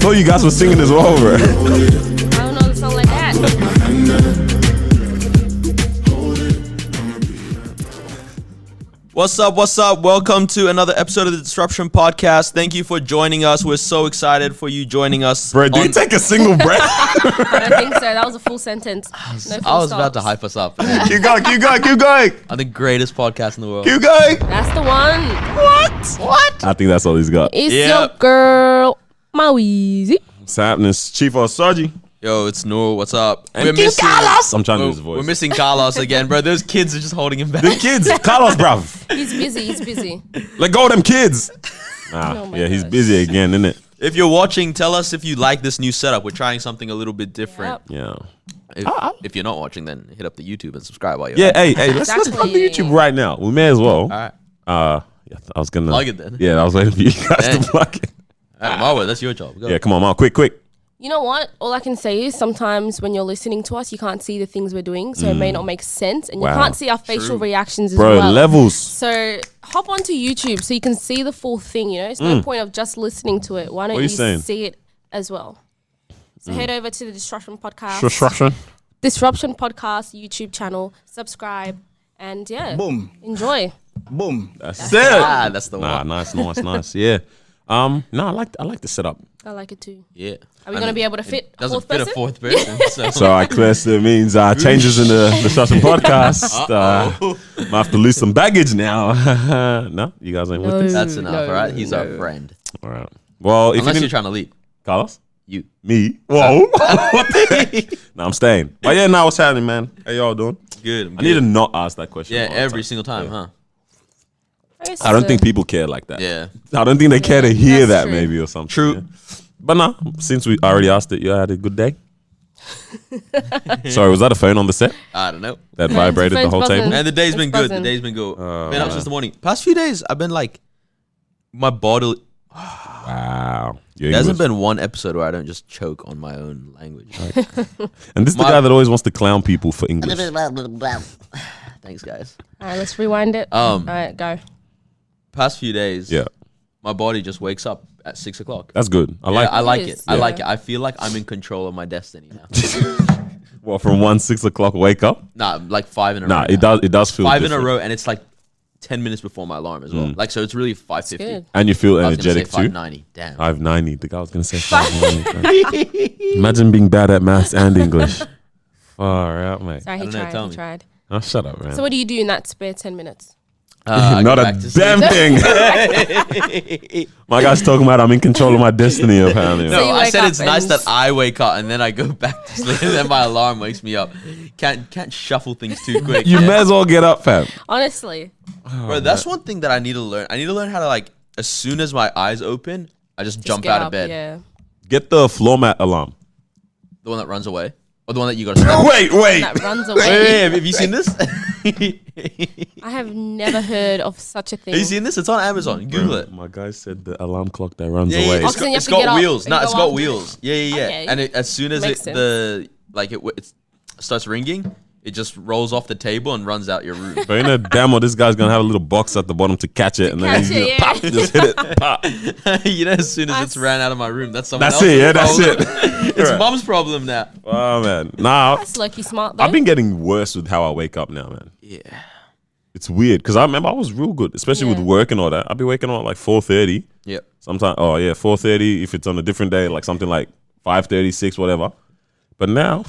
thought you guys were singing as well, bro. I don't know the song like that. What's up? What's up? Welcome to another episode of the Disruption Podcast. Thank you for joining us. We're so excited for you joining us. Bro, did you take a single breath? I don't think so. That was a full sentence. No full I was about to stops. hype us up. Keep going, keep going, keep going. I'm the greatest podcast in the world. Keep going. That's the one. I think that's all he's got. It's Yep. your girl, Maweezy. What's happening? It's Chief Osaji. Yo, it's Noor. What's up? And King Carlos. I'm trying to do his voice. We're missing Carlos again, bro. Those kids are just holding him back. the kids. Carlos, bruv. He's busy. He's busy. Let go of them kids. Nah, Oh my yeah, he's gosh. busy again, isn't it? If you're watching, tell us if you like this new setup. We're trying something a little bit different. Yep. Yeah. If you're not watching, then hit up the YouTube and subscribe while you're Yeah, at it. hey, let's plug the Exactly. YouTube right now. We may as well. All right. Yeah, I was gonna Plug it then. Yeah, I was waiting for you guys Yeah. to plug it. All right, Marwa, that's your job. Go. Yeah, come on, Mal, quick. You know what? All I can say is sometimes when you're listening to us, you can't see the things we're doing, so it may not make sense, and Wow. you can't see our facial reactions as Bro, well. levels. So hop onto YouTube so you can see the full thing. You know, it's no point of just listening to it. Why don't What are you you saying? see it as well? So head over to the Disruption Podcast. Construction. Disruption Podcast YouTube channel. Subscribe and Boom. enjoy. Boom. That's it. Ah, that's the Nah, one. nice. Yeah. No, I like the setup. I like it too. Yeah. Are we gonna be able to fit a Doesn't fourth fit person? a fourth person. So. So I guess it means changes in the Disruption Podcast. Might have to lose some baggage now. No, you guys ain't with this. That's enough, No, all right? He's our no. friend. All right. Well, if Unless you you're didn't, trying to leave. Carlos, You. me, whoa, what the heck? No, I'm staying. But yeah, now what's happening, man? How y'all doing? Good. I need to not ask that question. Yeah, all the every time. single time, huh? I don't think people care like that. Yeah. I don't think they care to hear that's that true. maybe or something. True. yeah. But no, since we already asked it, you had a good day. Sorry, was that a phone on the set I don't know. that No, vibrated the phone's whole buzzing. table? And the day's It's been good. The buzzing. day's been good. Oh, Been up man. since the morning. Past few days, I've been like, my body. Wow. Your There hasn't English. been one episode where I don't just choke on my own language. And this is the my- guy that always wants to clown people for English. Thanks, guys. All right, let's rewind it. All right, go. Past few days, Yeah, my body just wakes up at 6 o'clock. that's good. I Yeah, like I like It it. is, I yeah. like it. I feel like I'm in control of my destiny now. Well, from 6 o'clock wake up. Nah, like 5 in a row. Nah, now. it does feel 5 different. in a row, and it's like 10 minutes before my alarm as well. Like, so it's really 5:50. Good. And you feel I was gonna say energetic too. 5:90. Damn. 590. The guy was gonna say 590. Imagine being bad at maths and English. Far out, mate. Sorry, he don't know, tried. tell He me. tried. Oh, shut up, man. So what do you do in that spare 10 minutes? I Not go a back to sleep. damn thing. My guy's talking about I'm in control of my destiny, apparently. So No, you I wake said up it's nice and- that I wake up and then I go back to sleep and then my alarm wakes me up. Can't shuffle things too quick. You yeah. may as well get up, fam. Honestly. Bro, that's one thing that I need to learn. I need to learn how to, like, as soon as my eyes open, I just jump get out up, of bed. Yeah. Get the floor mat alarm. The one that runs away. Or the one that you gotta stop. Wait. That runs Wait, away. have you seen this? I have never heard of such a thing. Have you seen this? It's on Amazon. Google it. My guy said the alarm clock that runs Yeah, away. yeah, Oh, it's 'cause then you have it's to get got up wheels. and No, go it's got after. wheels. Yeah. Okay. And as soon as Makes it starts ringing, it just rolls off the table and runs out your room. But in a demo, this guy's gonna have a little box at the bottom to catch it, and then catch he's it, gonna pop, just hit it. Pop. You know, as soon as it's That's- ran out of my room, that's someone That's else's it. Yeah, that's problem. it. It's Right. mom's problem now. Oh man, nah. That's lucky smart though. I've been getting worse with how I wake up now, man. Yeah. It's weird because I remember I was real good, especially with Yeah. work and all that. I'll be waking up at like 4:30. Yep. Sometimes, 4:30. If it's on a different day, like something like 5:30, 6, whatever. But now,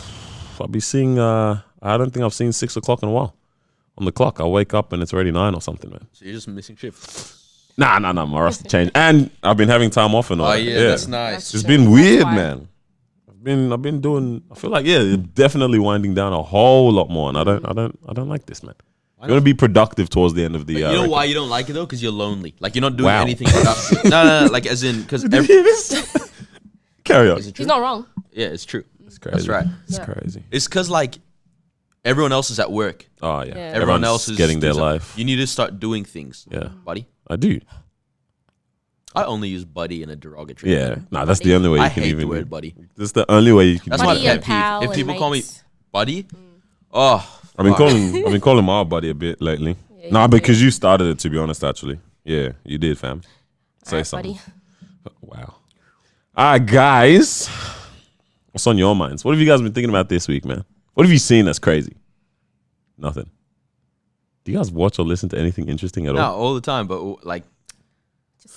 I'll be seeing. I don't think I've seen 6 o'clock in a while. On the clock, I wake up and it's already 9 or something, man. So you're just missing shift. Nah. My roster changed, and I've been having time off and all. Oh that. yeah, that's nice. It's True. been That's weird, why. man. I've been doing. I feel like it's definitely winding down a whole lot more, and I don't like this, man. I'm gonna be productive towards the end of the But year. you know why you don't like it though? Because you're lonely. Like you're not doing Wow. anything productive. No. Like as in, because Carry on. is it true? He's not wrong. Yeah, it's true. It's crazy. That's right. It's Yeah. crazy. It's because like everyone else is at work. Oh yeah. Yeah. Everyone Everyone's else is getting their doing something. life. You need to start doing things. Yeah. buddy. I do. I only use buddy in a derogatory. Yeah. manner. Nah, that's the only way I you can hate even. the word buddy. That's the only way you can. That's do my Buddy it. and pet peeve. pal If and people call me mates. buddy, oh, I've been fuck. calling. I've been calling my buddy a bit lately. Yeah, Nah, you because you started it. To be honest, actually. Yeah, you did, fam. Say Alright, something. buddy. Wow. All right, guys. What's on your minds? What have you guys been thinking about this week, man? What have you seen that's crazy? Nothing. Do you guys watch or listen to anything interesting at No, all? all the time, but like,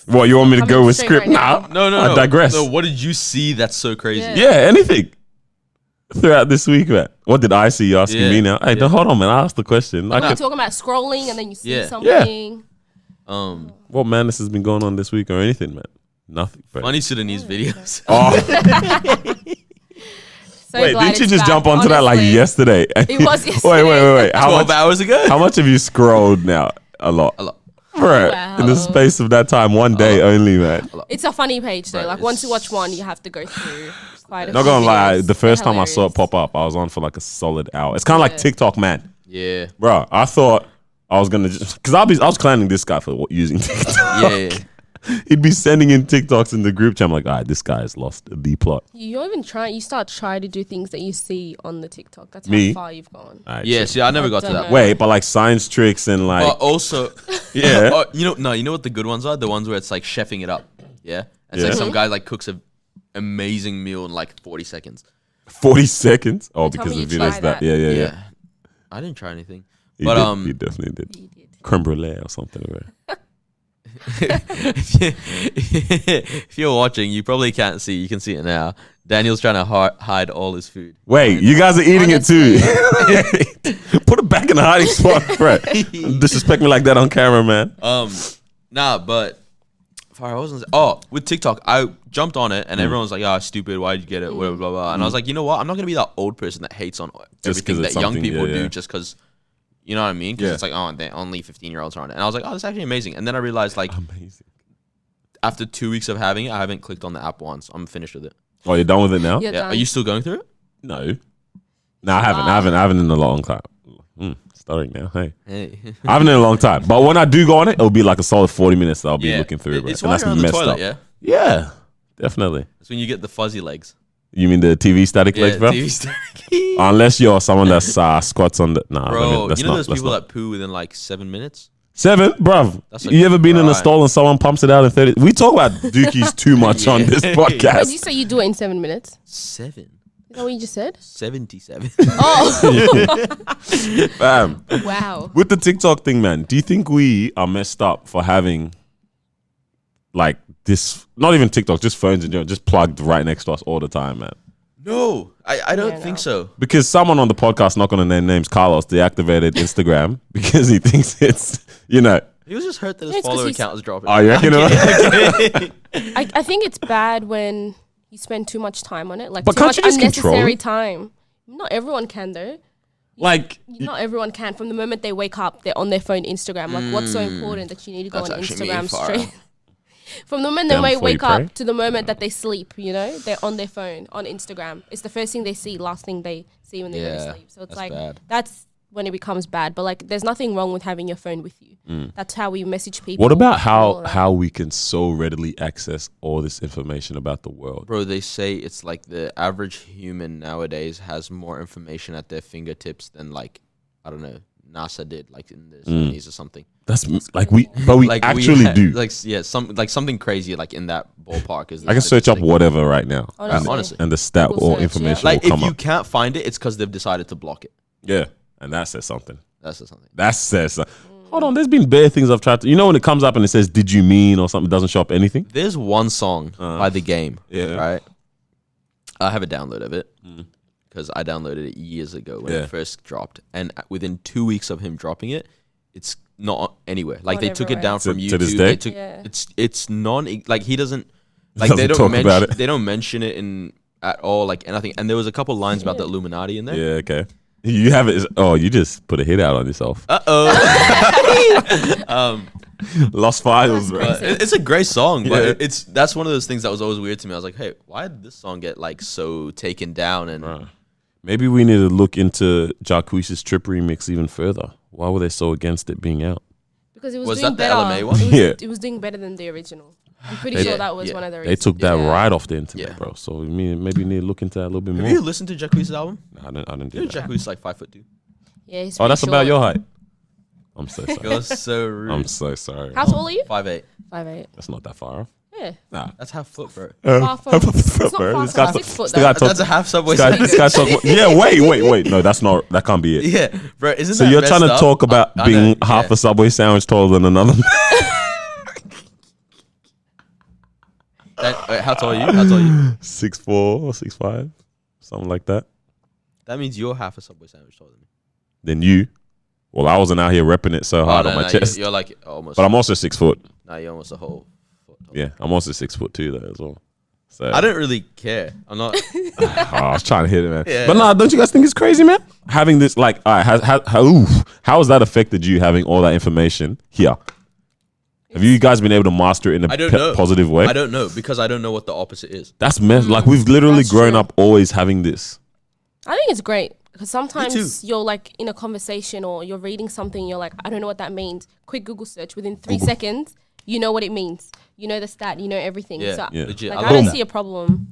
What, you want me to Coming go with straight script right now. now? no, I digress. No, what did you see that's so crazy? Yeah. Yeah, anything throughout this week, man. What did I see? You're asking Yeah, me now. Hey, yeah. hold on, man. I asked the question. You're talking about scrolling and then you see Yeah. something. What madness has been going on this week or anything, man? Nothing. Bro. Funny Sudanese videos. Oh, So wait, glad didn't you it's just back, jump onto that like honestly. yesterday? It was Wait. How 12 much? hours ago? How much have you scrolled now? A lot. A lot. Bro, Wow. in the space of that time, one day only, man. It's a funny page though. Right, Like once you it's- watch one, you have to go through quite a Not few gonna lie, videos. the first They're time I saw it hilarious. pop up, I was on for like a solid hour. It's kind of like Yeah. TikTok, man. Yeah. Bro, I thought I was gonna just because I was clowning this guy for using TikTok. Yeah. He'd be sending in TikToks in the group chat. I'm like, all right, this guy has lost the plot. You don't even try. You start trying to do things that you see on the TikTok. That's Me? how far you've gone. All right, Yeah, chill. see, I never I got to don't that. know. Wait, but like science tricks and like, But also, yeah. oh, you know what the good ones are? The ones where it's like chefing it up. Yeah. It's like Yeah. some guy like cooks an amazing meal in like 40 seconds. 40 seconds. Oh, Tell because me the you videos tried that. that. Yeah. I didn't try anything. He But did, he definitely did. You did. Creme brulee or something. Right? if you're watching, you probably can't see. You can see it now. Daniel's trying to hide all his food. Wait, you guys are eating it too. Put it back in the hiding spot, bro. Disrespect me like that on camera, man. Nah, but I wasn't. Oh, with TikTok, I jumped on it and everyone was like, "Ah, stupid. Why did you get it? Blah blah blah." And I was like, you know what? I'm not gonna be that old person that hates on 'cause everything it's that young something- people yeah, do yeah. just because. You know what I mean? Because Yeah. it's like, oh, they only 15-year-olds are on it. And I was like, oh, that's actually amazing. And then I realized, like, Amazing. after 2 weeks of having it, I haven't clicked on the app once. I'm finished with it. Oh, you're done with it now? You're Yeah. done. Are you still going through it? No. No, I haven't in a long time. Starting now. Hey. Hey. I haven't in a long time. But when I do go on it, it'll be like a solid 40 minutes that I'll be looking through it. Bro. It's And while that's you're on the messed toilet, up. yeah? Yeah, definitely. That's when you get the fuzzy legs. You mean the TV static legs, bro? TV static. Unless you're someone that squats on the. Nah, Bro, that's you know not, those that's people not. that poo within like 7 minutes? 7, bruv. That's a You ever been in a grind. stall and someone pumps it out in 30? We talk about dookies too much on this Wait, podcast. did you say you do it in 7 minutes? 7. Is that what you just said? 77. Oh, Bam. wow. With the TikTok thing, man, do you think we are messed up for having like this? Not even TikTok, just phones in general, just plugged right next to us all the time, man. No, I don't Yeah, think no. so. Because someone on the podcast, not going to name names, Carlos, deactivated Instagram because he thinks it's, you know. He was just hurt that Yeah, his it's 'cause follower he's- account was dropping. Oh, you reckon? I think it's bad when you spend too much time on it. Like But too can't much you just control unnecessary it? time. Not everyone can though. Like, Not everyone can. From the moment they wake up, they're on their phone, Instagram. Like, what's so important that you need to go That's on actually me, Instagram Farah. straight? From the moment Down they before you wake up pray? to the moment that they sleep, you know, they're on their phone, on Instagram. It's the first thing they see, last thing they see when they go to Yeah, sleep. So it's that's like, bad. that's when it becomes bad. But like, there's nothing wrong with having your phone with you. That's how we message people. what about and all that. how we can so readily access all this information about the world? Bro, they say it's like the average human nowadays has more information at their fingertips than like, I don't know, NASA did like in the 70s or something. That's like we Like we actually had- do. Like something crazy like in that ballpark is. I can search up what. whatever right now. Honestly. And the stat Google or search, information Like will if come you up. can't find it, it's because they've decided to block it. Yeah. And that says something. That's just something. That says something. Hold on, there's been bare things I've tried to. You know when it comes up and it says, "Did you mean?" or something, it doesn't show up anything. There's one song by The Game. Yeah. Right. I have a download of it because I downloaded it years ago when Yeah. it first dropped, and within 2 weeks of him dropping it, it's not anywhere. Like Not they took it everywhere. down from To YouTube. this They day? took, Yeah. It's non like he doesn't like they Doesn't don't talk about mention it. they don't mention it in at all like anything. And there was a couple lines about the Illuminati in there. Yeah, okay. You have it. Oh, you just put a hit out on yourself. Lost files, bro. It's a great song, but Yeah. that's one of those things that was always weird to me. I was like, hey, why did this song get like so taken down? And Maybe we need to look into Jacquees' Trip remix even further. Why were they so against it being out? Because it was, Was doing that the better. LMA one? It was, Yeah. it was doing better than the original. I'm pretty They- sure that was yeah. one of the They reasons. took that Yeah. right off the internet, Yeah. bro. So maybe we need to look into that a little bit have more. you listened to Jacquees' album? I didn't do You know that. Jacquees like 5'2". Yeah, he's Oh, that's pretty about short. your height. I'm so sorry. You're so rude. I'm so sorry. How tall are you? 5'8". 5'8". That's not that far off. Yeah. Nah. That's half foot, bro. Far from, it's not Bro, far this from guy- 6 foot this guy though. talk- That's a half Subway This guy, sandwich. this guy talk, yeah, wait. No, that can't be it. Yeah, bro. Isn't So that you're messed trying to up? talk about I being know, half yeah. a Subway sandwich taller than another? Wait, how tall are you? How tall are you? 6'4" or 6'5", something like that. That means you're half a Subway sandwich taller than me. Then you. Well, I wasn't out here repping it so hard no, on my no, chest. You're like almost. But I'm also 6 foot. Nah, you're almost a whole foot taller. Yeah, I'm also 6 foot too, though, as well. So I don't really care. I'm not. I was trying to hit it, man. Yeah. But nah, don't you guys think it's crazy, man? Having this, like, all right, how has that affected you having all that information here? Have you guys been able to master it in a I don't know. positive way? I don't know because I don't know what the opposite is. That's like we've literally That's grown true. up always having this. I think it's great because too. sometimes you're like in a conversation or you're reading something, you're like, I don't know what that means. Quick Google search within 3 seconds, you know what it means. You know the stat, you know everything. Yeah, So Yeah. legit. like, I I don't love see a problem.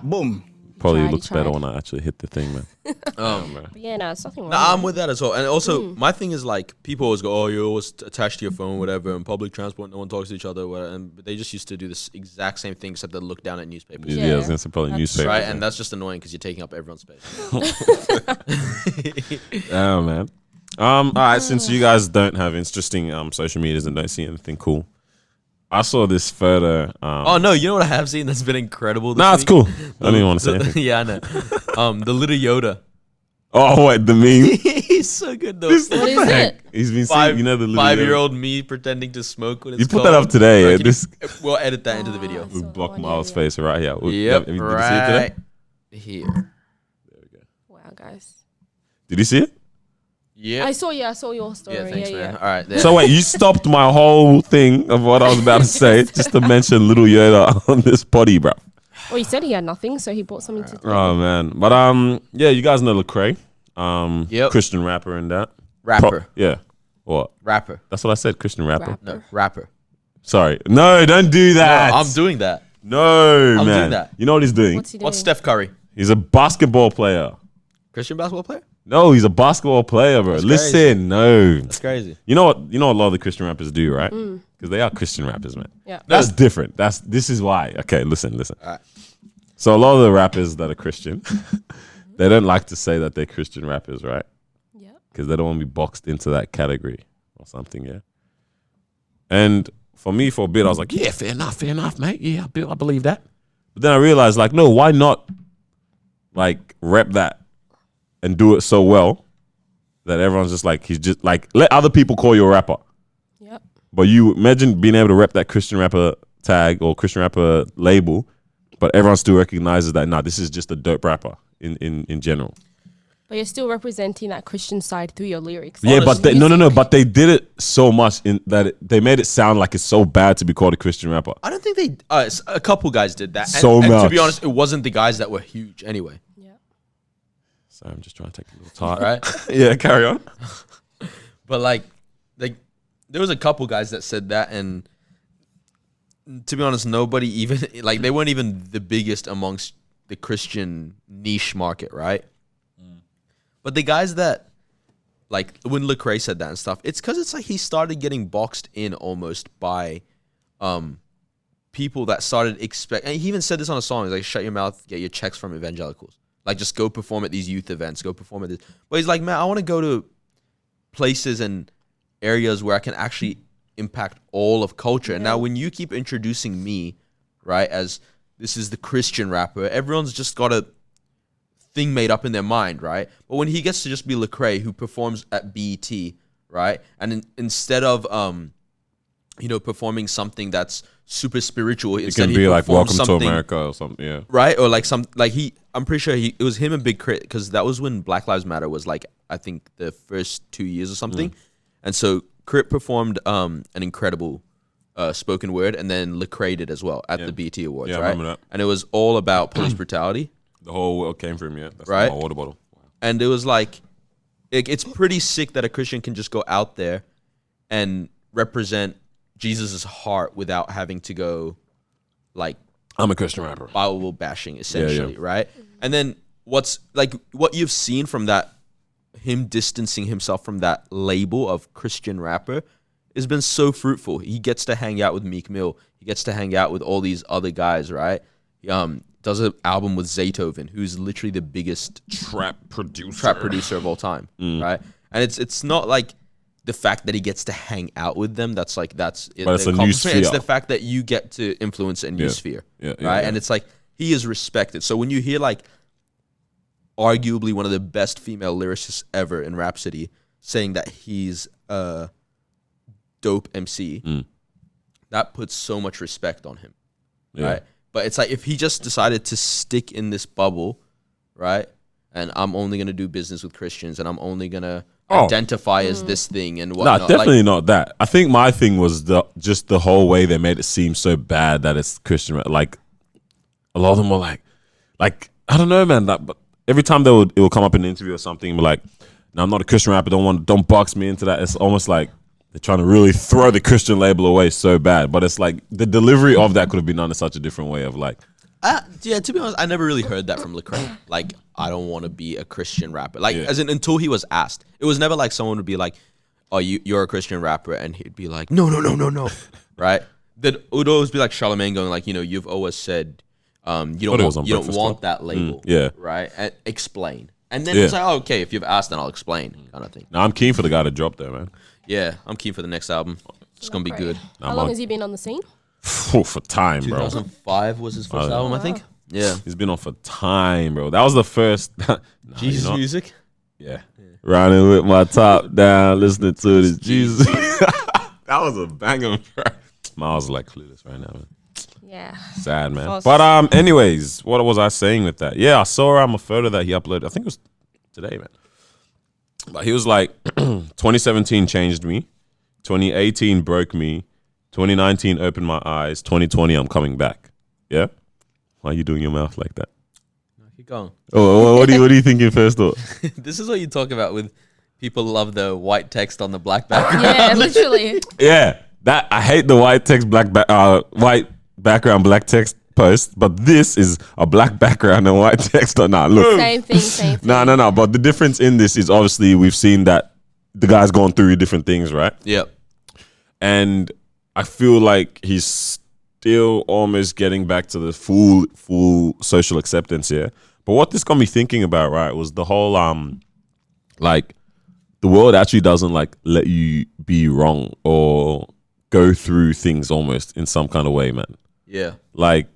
Boom. Probably Tried, looks you better tried. when I actually hit the thing, man. But yeah, no, it's nothing wrong. Nah, I'm with with that as well. And also, my thing is like people always go, "Oh, you're always attached to your phone, whatever." And public transport, no one talks to each other. Whatever. And they just used to do this exact same thing, except they look down at newspapers, Yeah, I was gonna say probably That's newspaper. right? And that's just annoying because you're taking up everyone's space. Oh man. All right. Since you guys don't have interesting social medias and don't see anything cool, I saw this photo. Oh no, you know what I have seen that's been incredible. This Nah, it's week? cool. I don't even want to say anything. Yeah, I know. The little Yoda. Oh wait, the meme. He's so good though. What is it? He's been seeing, you know, the little 5-year-old me pretending to smoke. When it's You put that up today. Bro, Yeah, can this we'll edit that into the video. I we saw block that one, Miles' yeah. face right here. Yep, Did you see it right today? here. Wow, guys. Did you see it? Yeah. I saw your story. Yeah, thanks, yeah, man. yeah. All right. There. So wait, you stopped my whole thing of what I was about to say just to mention little Yoda on this potty, bro. Well, he said he had nothing, so he bought something to do. Oh man, but yeah, you guys know Lecrae, Yep. Christian rapper and that Rapper. yeah, what? Rapper. That's what I said, Christian rapper. No, rapper. Sorry, no, don't do that. No, I'm doing that. No, I'm man. doing that. You know what he's doing? What's he doing? What's Steph Curry? He's a basketball player. Christian basketball player? No, he's a basketball player, bro. That's Listen, crazy. no. That's crazy. You know what? You know what a lot of the Christian rappers do, right? Because they are Christian rappers, man. Yeah. That's different. This is why. Okay, listen. Alright. So a lot of the rappers that are Christian, they don't like to say that they're Christian rappers, right? Yeah. Because they don't want to be boxed into that category or something, yeah. And for me, for a bit, I was like, yeah, fair enough, mate. Yeah, I believe that. But then I realized, like, no, why not, like, rep that and do it so well that everyone's just like, he's just like, let other people call you a rapper. Yep. But you imagine being able to rep that Christian rapper tag or Christian rapper label, but everyone still recognizes that, nah, this is just a dope rapper in general. But you're still representing that Christian side through your lyrics. Yeah, but Honestly. no. But they did it so much in that they made it sound like it's so bad to be called a Christian rapper. I don't think they. A couple guys did that. So and to much. be honest, it wasn't the guys that were huge anyway. Yeah. So I'm just trying to take a little time. Right? Yeah, carry on. But like there was a couple guys that said that, and to be honest, nobody even like they weren't even the biggest amongst the Christian niche market, right? But the guys that like when Lecrae said that and stuff, it's because it's like he started getting boxed in almost by people that started expect. And he even said this on a song. He's like, "Shut your mouth, get your checks from evangelicals. Like, just go perform at these youth events, go perform at this." But he's like, "Man, I want to go to places and areas where I can actually impact all of culture." And now when you keep introducing me, right, as this is the Christian rapper, everyone's just got a thing made up in their mind, right? But when he gets to just be Lecrae, who performs at BET, right, and instead of performing something that's super spiritual, It instead can be he like performs Welcome to something, America or something. Yeah. right? Or like I'm pretty sure it was him and Big Crit, because that was when Black Lives Matter was like, I think the first 2 years or something. And so Crit performed an incredible spoken word, and then Lecrae did as well at the BET Awards, Yeah, I right? remember that. And it was all about police brutality. The whole world came from him. Yeah. That's Right? my water bottle. And it was like, it's pretty sick that a Christian can just go out there and represent Jesus' heart without having to go like I'm a Christian rapper. Bible bashing, essentially, right? And then what you've seen from that, him distancing himself from that label of Christian rapper, it's been so fruitful. He gets to hang out with Meek Mill. He gets to hang out with all these other guys, right? Does an album with Zaytoven, who's literally the biggest trap producer of all time, right? And it's not like the fact that he gets to hang out with them. That's it. But it's a new sphere. It's the fact that you get to influence a new sphere, right? And it's like he is respected. So when you hear like arguably one of the best female lyricists ever in Rhapsody saying that he's a dope MC, that puts so much respect on him, right? But it's like if he just decided to stick in this bubble, right? And I'm only gonna do business with Christians, and I'm only gonna identify as this thing and whatnot. No, definitely not that. I think my thing was just the whole way they made it seem so bad that it's Christian. Like a lot of them were like I don't know, man. But every time it would come up in an interview or something, be like, "No, I'm not a Christian rapper. Don't box me into that." It's almost like they're trying to really throw the Christian label away so bad. But it's like the delivery of that could have been done in such a different way of like. Yeah, to be honest, I never really heard that from Lecrae. Like, I don't want to be a Christian rapper. Like, as in, until he was asked. It was never like someone would be like, "Oh, you're a Christian rapper," and he'd be like, "No, right? That it would always be like Charlemagne going like, you've always said, you don't want that label, right? And explain. And then it's like, oh, okay, if you've asked, then I'll explain, kind of thing. No, I'm keen for the guy to drop there, man. Yeah, I'm keen for the next album. It's gonna be good. How long has he been on the scene? For time, bro. 2005 was his first album, I think. Yeah, he's been on for time, bro. That was the first. Jesus music. Yeah. Riding with my top down, listening to this Jesus. That was a banger, bro. Miles like clueless right now, man. Yeah. Sad, man. But anyways, what was I saying with that? Yeah, I saw a photo that he uploaded. I think it was today, man. But he was like, 2017 changed me. 2018 broke me. 2019 opened my eyes. 2020, I'm coming back. Yeah? Why are you doing your mouth like that? No, keep going. Oh, what are you thinking first thought? This is what you talk about with people love the white text on the black background. Yeah, literally. Yeah. That I hate the white text, white background, black text post, but this is a black background and white text. Look. Same thing. No. But the difference in this is obviously we've seen that the guy's gone through different things, right? Yep. And I feel like he's still almost getting back to the full social acceptance here. But what this got me thinking about, right, was the whole like the world actually doesn't like let you be wrong or go through things almost in some kind of way, man. Yeah. Like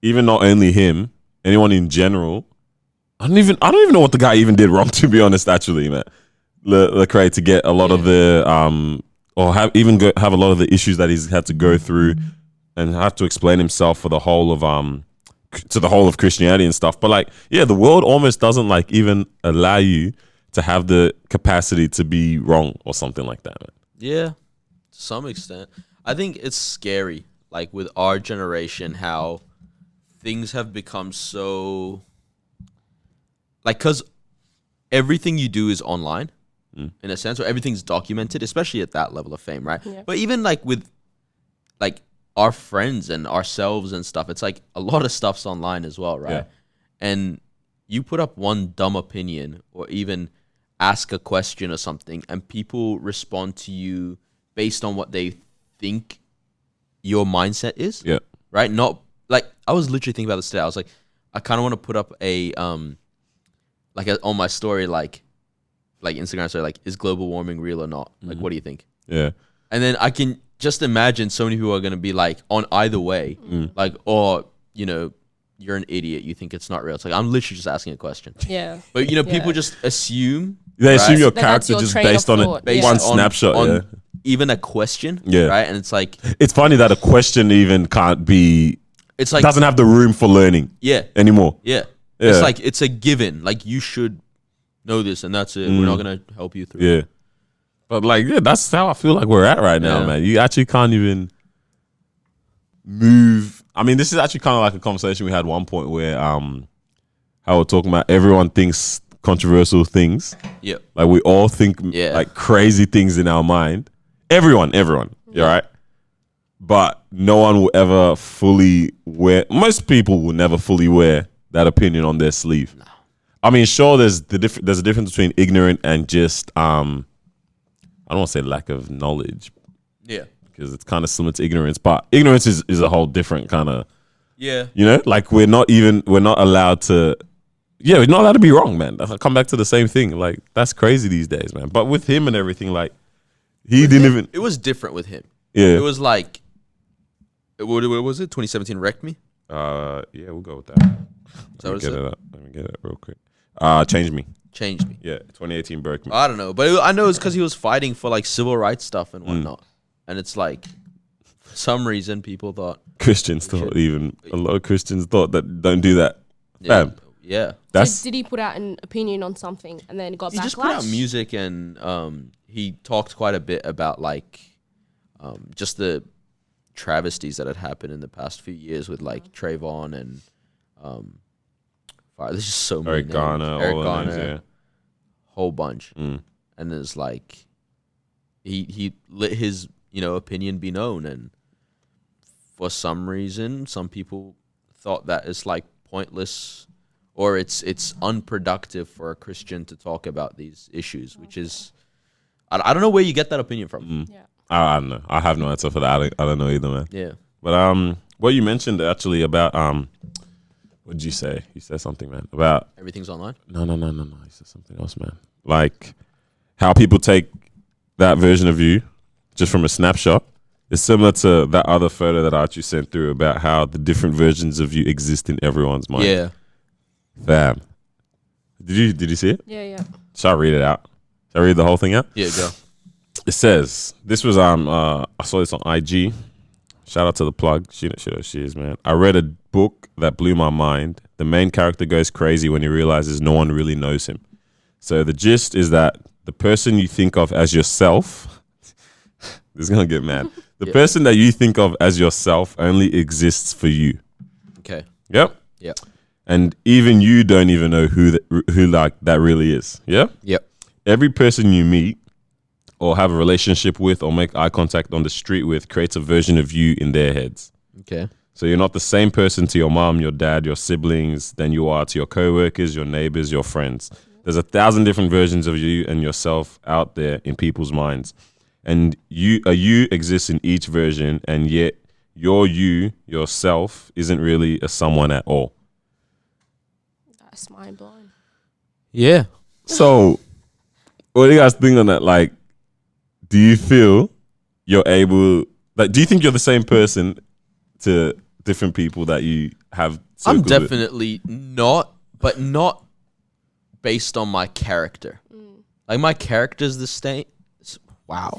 even not only him, anyone in general. I don't even know what the guy even did wrong, to be honest, actually, man. Lecrae to get a lot of the or have a lot of the issues that he's had to go through and have to explain himself for the whole of to the whole of Christianity and stuff. But like, yeah, the world almost doesn't like even allow you to have the capacity to be wrong or something like that, man. Yeah, to some extent. I think it's scary, like with our generation, how things have become so like, because everything you do is online. In a sense, or everything's documented, especially at that level of fame, right? Yeah. But even like with like our friends and ourselves and stuff, it's like a lot of stuff's online as well, right? Yeah. And you put up one dumb opinion or even ask a question or something, and people respond to you based on what they think your mindset is. Yeah. Right? Not like I was literally thinking about this today. I was like, I kind of want to put up on my story, like Instagram story, like, is global warming real or not? Like, what do you think? Yeah. And then I can just imagine so many people are going to be like on either way, like, or, you're an idiot. You think it's not real. It's like, I'm literally just asking a question. Yeah. But, people just assume. They assume your character just based on one snapshot. On even a question. Yeah. Right. And it's like. It's funny that a question even can't be. It's like. Doesn't have the room for learning. Yeah. Anymore. Yeah. It's like, it's a given. Like, you should know this, and that's it. We're not gonna help you through. Yeah, but like, that's how I feel like we're at right now, man. You actually can't even move. I mean, this is actually kind of like a conversation we had at one point where how we're talking about everyone thinks controversial things. Yeah, like we all think like crazy things in our mind. Everyone, you're right. But no one will ever fully wear. Most people will never fully wear that opinion on their sleeve. No. I mean, sure, there's a difference between ignorant and just, I I don't want to say lack of knowledge Yeah. because it's kind of similar to ignorance, but ignorance is a whole different kind of, Yeah. you know, like we're not allowed to, yeah, we're not allowed to be wrong, man. I come back to the same thing. Like, that's crazy these days, man. But with him and everything, like, he didn't even, It was different with him. yeah. It was like, what was it? 2017 wrecked me. Yeah, we'll go with that. Is that what it said? Let me get it real quick. Change me. Changed me. Yeah, 2018 broke me. I don't know, but I know it's because he was fighting for like civil rights stuff and whatnot. And it's like, for some reason, people thought, Christians thought even a lot of Christians thought that don't do that. yeah, Fam, yeah. that's Did he put out an opinion on something and then got He backlash? just put out music and he talked quite a bit about like just the travesties that had happened in the past few years with like Trayvon and there's just so many Eric names. Garner, Eric all Garner, the names, whole bunch. yeah. And it's like he let his opinion be known, and for some reason some people thought that it's like pointless or it's unproductive for a Christian to talk about these issues, which is I don't know where you get that opinion from. Yeah. I don't know. I have no answer for that. I don't know either, man. Yeah. But what you mentioned actually about what did you say? You said something, man, about Everything's online. no. You said something else, man. Like how people take that version of you just from a snapshot. It's similar to that other photo that Archie sent through about how the different versions of you exist in everyone's mind. Yeah. Fam. Did you see it? Yeah. Shall I read it out? Shall I read the whole thing out? Yeah, go. It says, this was I saw this on IG. Shout out to the plug. She knows who she is, man. I read a book that blew my mind. The main character goes crazy when he realizes no one really knows him. So the gist is that the person you think of as yourself, this is gonna get mad. The person that you think of as yourself only exists for you. Okay. Yep. Yep. And even you don't even know who like that really is. Yeah. Yep. Every person you meet or have a relationship with or make eye contact on the street with creates a version of you in their heads. Okay. So you're not the same person to your mom, your dad, your siblings than you are to your coworkers, your neighbors, your friends. There's 1,000 different versions of you and yourself out there in people's minds. And you exists in each version, and yet you, yourself, isn't really a someone at all. That's mind blowing. Yeah. So what do you guys think on that? Like, do you feel you're able, like, do you think you're the same person to different people that you have I'm circled with? definitely not, but not based on my character. Like my character's the same. Wow.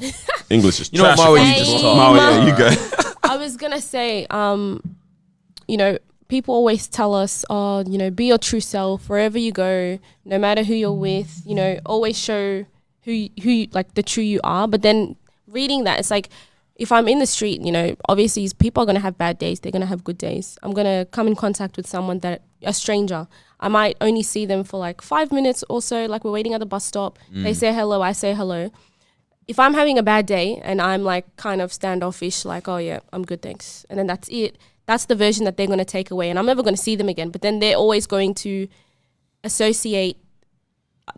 English is You know what, trash. Marwa, you just talk. Marwa, yeah, you go. I was gonna say, people always tell us, be your true self wherever you go, no matter who you're with. Always show who like the true you are. But then reading that, it's like, if I'm in the street, obviously people are gonna have bad days. They're gonna have good days. I'm gonna come in contact with someone a stranger. I might only see them for like 5 minutes or so. Like we're waiting at the bus stop. They say hello. I say hello. If I'm having a bad day and I'm like kind of standoffish, like, oh yeah, I'm good, thanks. And then that's it. That's the version that they're going to take away. And I'm never going to see them again. But then they're always going to associate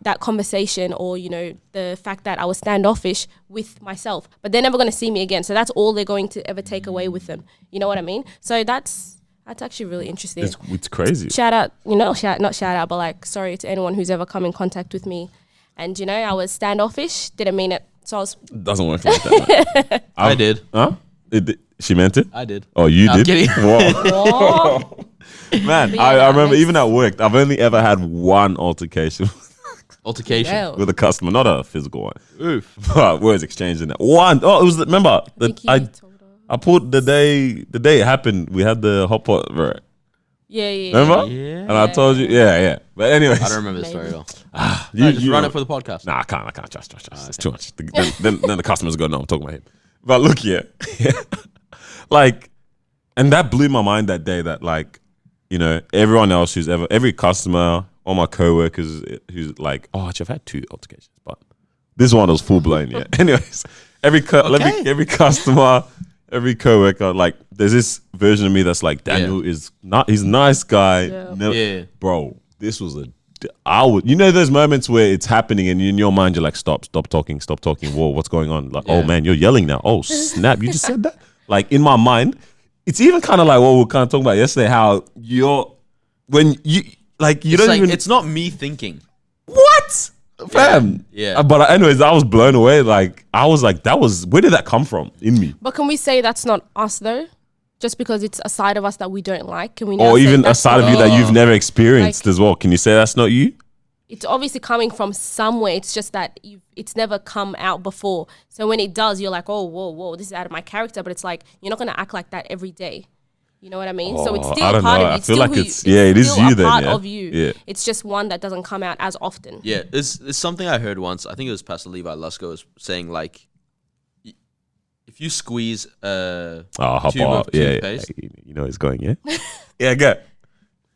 that conversation or, the fact that I was standoffish with myself. But they're never going to see me again. So that's all they're going to ever take away with them. You know what I mean? So that's actually really interesting. It's crazy. Shout out, not shout out, but like, sorry to anyone who's ever come in contact with me. And, I was standoffish. Didn't mean it. So I was... Doesn't work like that, man. I did. Huh? She meant it? I did. Oh, you I'm did? kidding. Whoa. Man, Yeah, I that remember makes- even at work, I've only ever had one altercation Altercation. Well, with a customer, not a physical one. Oof. But words exchanged in that. One. Oh, it was, remember, Vicky told her. I pulled the day it happened, we had the hot pot, right? Yeah. Remember? Yeah. And I told you, yeah. But anyways. I don't remember the story at all. You Run it for the podcast. Nah, I can't trust. It's too much. Then the customers go, no, I'm talking about him. But look here. Like, and that blew my mind that day that like, everyone else every customer, all my coworkers who's like, oh, actually, I've had 2 altercations, but this one was full blown, yeah. Anyways, every customer, every coworker, like, there's this version of me that's like, Daniel is not, he's a nice guy. Yeah. Yeah. Bro, this was a I would, you know, those moments where it's happening and in your mind you're like, stop talking. Whoa, what's going on? Like, oh Yeah. man, you're yelling now. Oh snap, you just said that. Like in my mind, it's even kind of like what we were kind of talking about yesterday. How when you like you It's don't like, even it's not me thinking. what, fam. Yeah. But anyways, I was blown away. Like I was like, where did that come from in me? But can we say that's not us though? Just because it's a side of us that we don't like, can we now Or say even a that's side of not you me? that you've never experienced Like- as well. Can you say that's not you? It's obviously coming from somewhere. It's just that it's never come out before. So when it does, you're like, oh, whoa, this is out of my character. But it's like, you're not going to act like that every day. You know what I mean? So it's Oh, still I a don't part know. of you. I It's feel still like who it's- yeah, it is still you a then, part yeah. of you. Yeah. It's just one that doesn't come out as often. Yeah, it's something I heard once. I think it was Pastor Levi Lusko was saying like, if you squeeze Hop tube off. of Yeah, toothpaste. you know it's going. Yeah, yeah, go.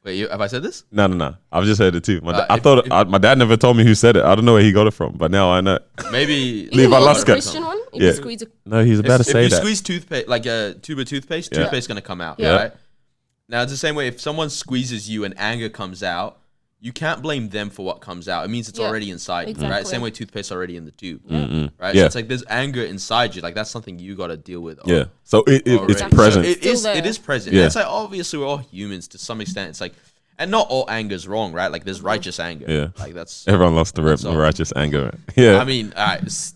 Wait, have I said this? No. I've just heard it too. I If- thought my dad never told me who said it. I don't know where he got it from, but now I know. Maybe Even Levi the Lusko. Christian one, if Yeah. you squeeze a No, he's about to if say you that. squeeze toothpaste, like a tube of toothpaste, Yeah. toothpaste gonna come out. Yeah. Right. Now it's the same way. If someone squeezes you and anger comes out, you can't blame them for what comes out. It means it's Yeah, already inside you, right? exactly. Same way toothpaste already in the tube, right? Yeah. So it's like there's anger inside you. Like that's something you got to deal with. Yeah, so it's already. present. So Still there. it is present. Yeah. Yeah. It's like obviously we're all humans to some extent. It's like, and not all anger is wrong, right? Like there's righteous anger. Yeah. Like that's. Everyone lost the That's all. righteous anger. Yeah, I mean, all right,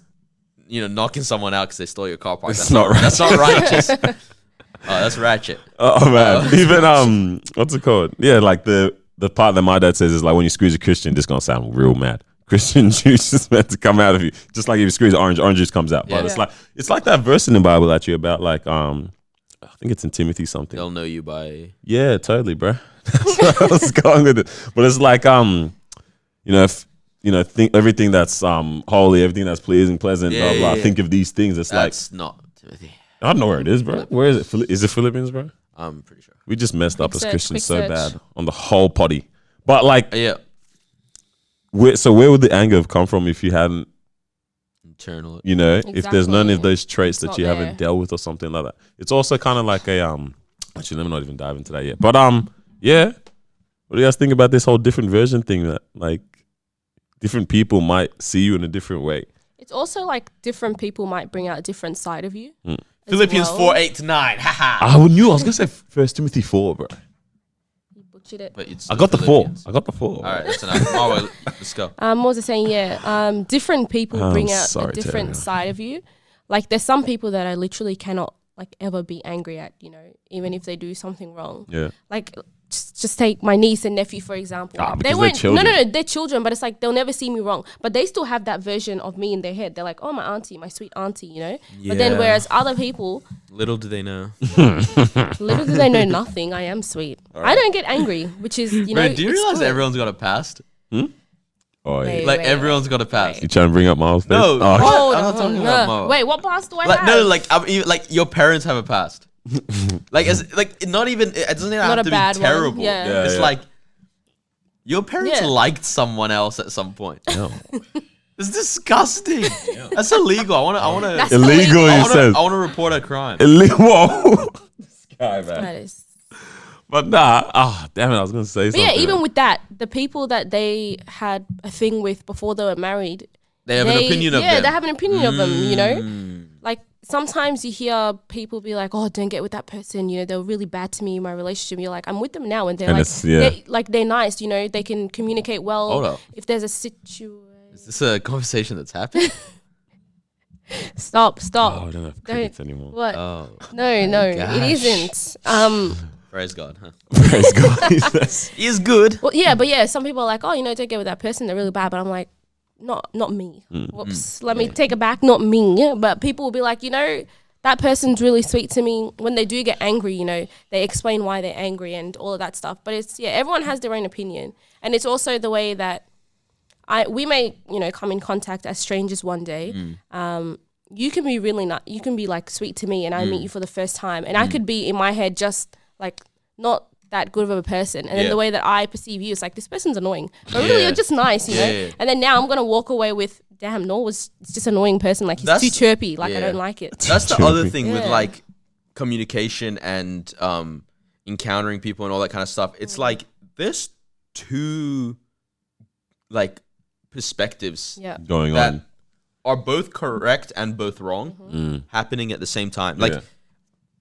knocking someone out because they stole your car park. It's That's not That's not righteous. Oh, that's ratchet. oh man, even what's it called? Yeah, like the part that my dad says is like when you squeeze a Christian, this gonna sound real mad. Christian juice is meant to come out of you, just like if you squeeze orange juice comes out. But Yeah. it's like that verse in the Bible actually about like I think it's in Timothy something. They'll know you by. Yeah, totally, bro. That's where I was going with it. But it's like think everything that's holy, everything that's pleasing, pleasant, Yeah, blah blah. yeah. Think of these things. It's That's not Timothy. like I don't know where it is, bro. Where is it? Is it Philippines, bro? I'm pretty sure. We just messed up Quick as search, Christians quick so search. bad on the whole potty. But like, Yeah. where would the anger have come from if you hadn't, Internal. if there's none of Exactly. those traits It's that not you there. haven't dealt with or something like that? It's also kind of like a Actually, let me not even dive into that yet. But yeah. What do you guys think about this whole different version thing? That like different people might see you in a different way. It's also like different people might bring out a different side of you. as Philippians well. 4:8-9. Haha. I knew I was gonna say First Timothy 4, bro. You butchered it. But it's I got the 4. Philippians. I got the 4. All right, that's enough. Marwa, let's go. What was I saying? Yeah. Different people I'm bring out sorry, a different Terry. side of you. Like there's some people that I literally cannot like ever be angry at, even if they do something wrong. Yeah. Like just take my niece and nephew, for example. Ah, Like, because they're won't, children. No, they're children, but it's like they'll never see me wrong. But they still have that version of me in their head. They're like, oh, my auntie, my sweet auntie, But then Yeah. whereas other people, Little do they know. little do they know nothing, I am sweet. I don't get angry, which is, Bro, do you it's realize good. everyone's got a past? Oh yeah. Wait. Like everyone's got a past. You trying to bring up Miles' face? No. Oh, Hold I'm not on. talking about Mo. Wait, what past do I Like have? no, like I'm even, like your parents have a past. Like it's like not even it doesn't even Not have a to bad be one. terrible. Yeah. Yeah, It's yeah. like your parents Yeah. liked someone else at some point. no. It's disgusting. That's illegal. I want That's to. Illegal, illegal. you said. I want to report a crime. Whoa. This guy, man. That is. But nah. Damn it. I was gonna say But something. yeah, even with that, the people that they had a thing with before they were married, They have an opinion of them. Yeah, they have an opinion of them, Mm. Like sometimes you hear people be like, "Oh, don't get with that person," they were really bad to me in my relationship. You're like, I'm with them now, and they're And like, it's- yeah. they're nice, they can communicate well. Hold up. If there's a situation, Is this a conversation that's happened? stop. Oh, I don't have crickets anymore. What? Oh, No, it gosh. isn't. praise God. Huh? Praise God. He says. He is good. Well, yeah, but yeah, some people are like, oh, don't get with that person. They're really bad. But I'm like, not me. Mm. Whoops. Let me take it back. Not me. But people will be like, that person's really sweet to me. When they do get angry, they explain why they're angry and all of that stuff. But it's, everyone has their own opinion. And it's also the way that we may, come in contact as strangers one day. You can be really not, you can be like sweet to me and I meet you for the first time. And I could be in my head just like not that good of a person. And then Yeah. the way that I perceive you is like, this person's annoying. But really, Yeah. you're just nice, you know? Yeah. And then now I'm going to walk away with, damn, it's just an annoying person. Like, he's That's- too chirpy. Like, I yeah. don't like it. That's the True. other thing with Yeah. like communication and encountering people and all that kind of stuff. It's like there's two like perspectives Yeah. Going that on. are both correct and both wrong happening at the same time. Like Yeah.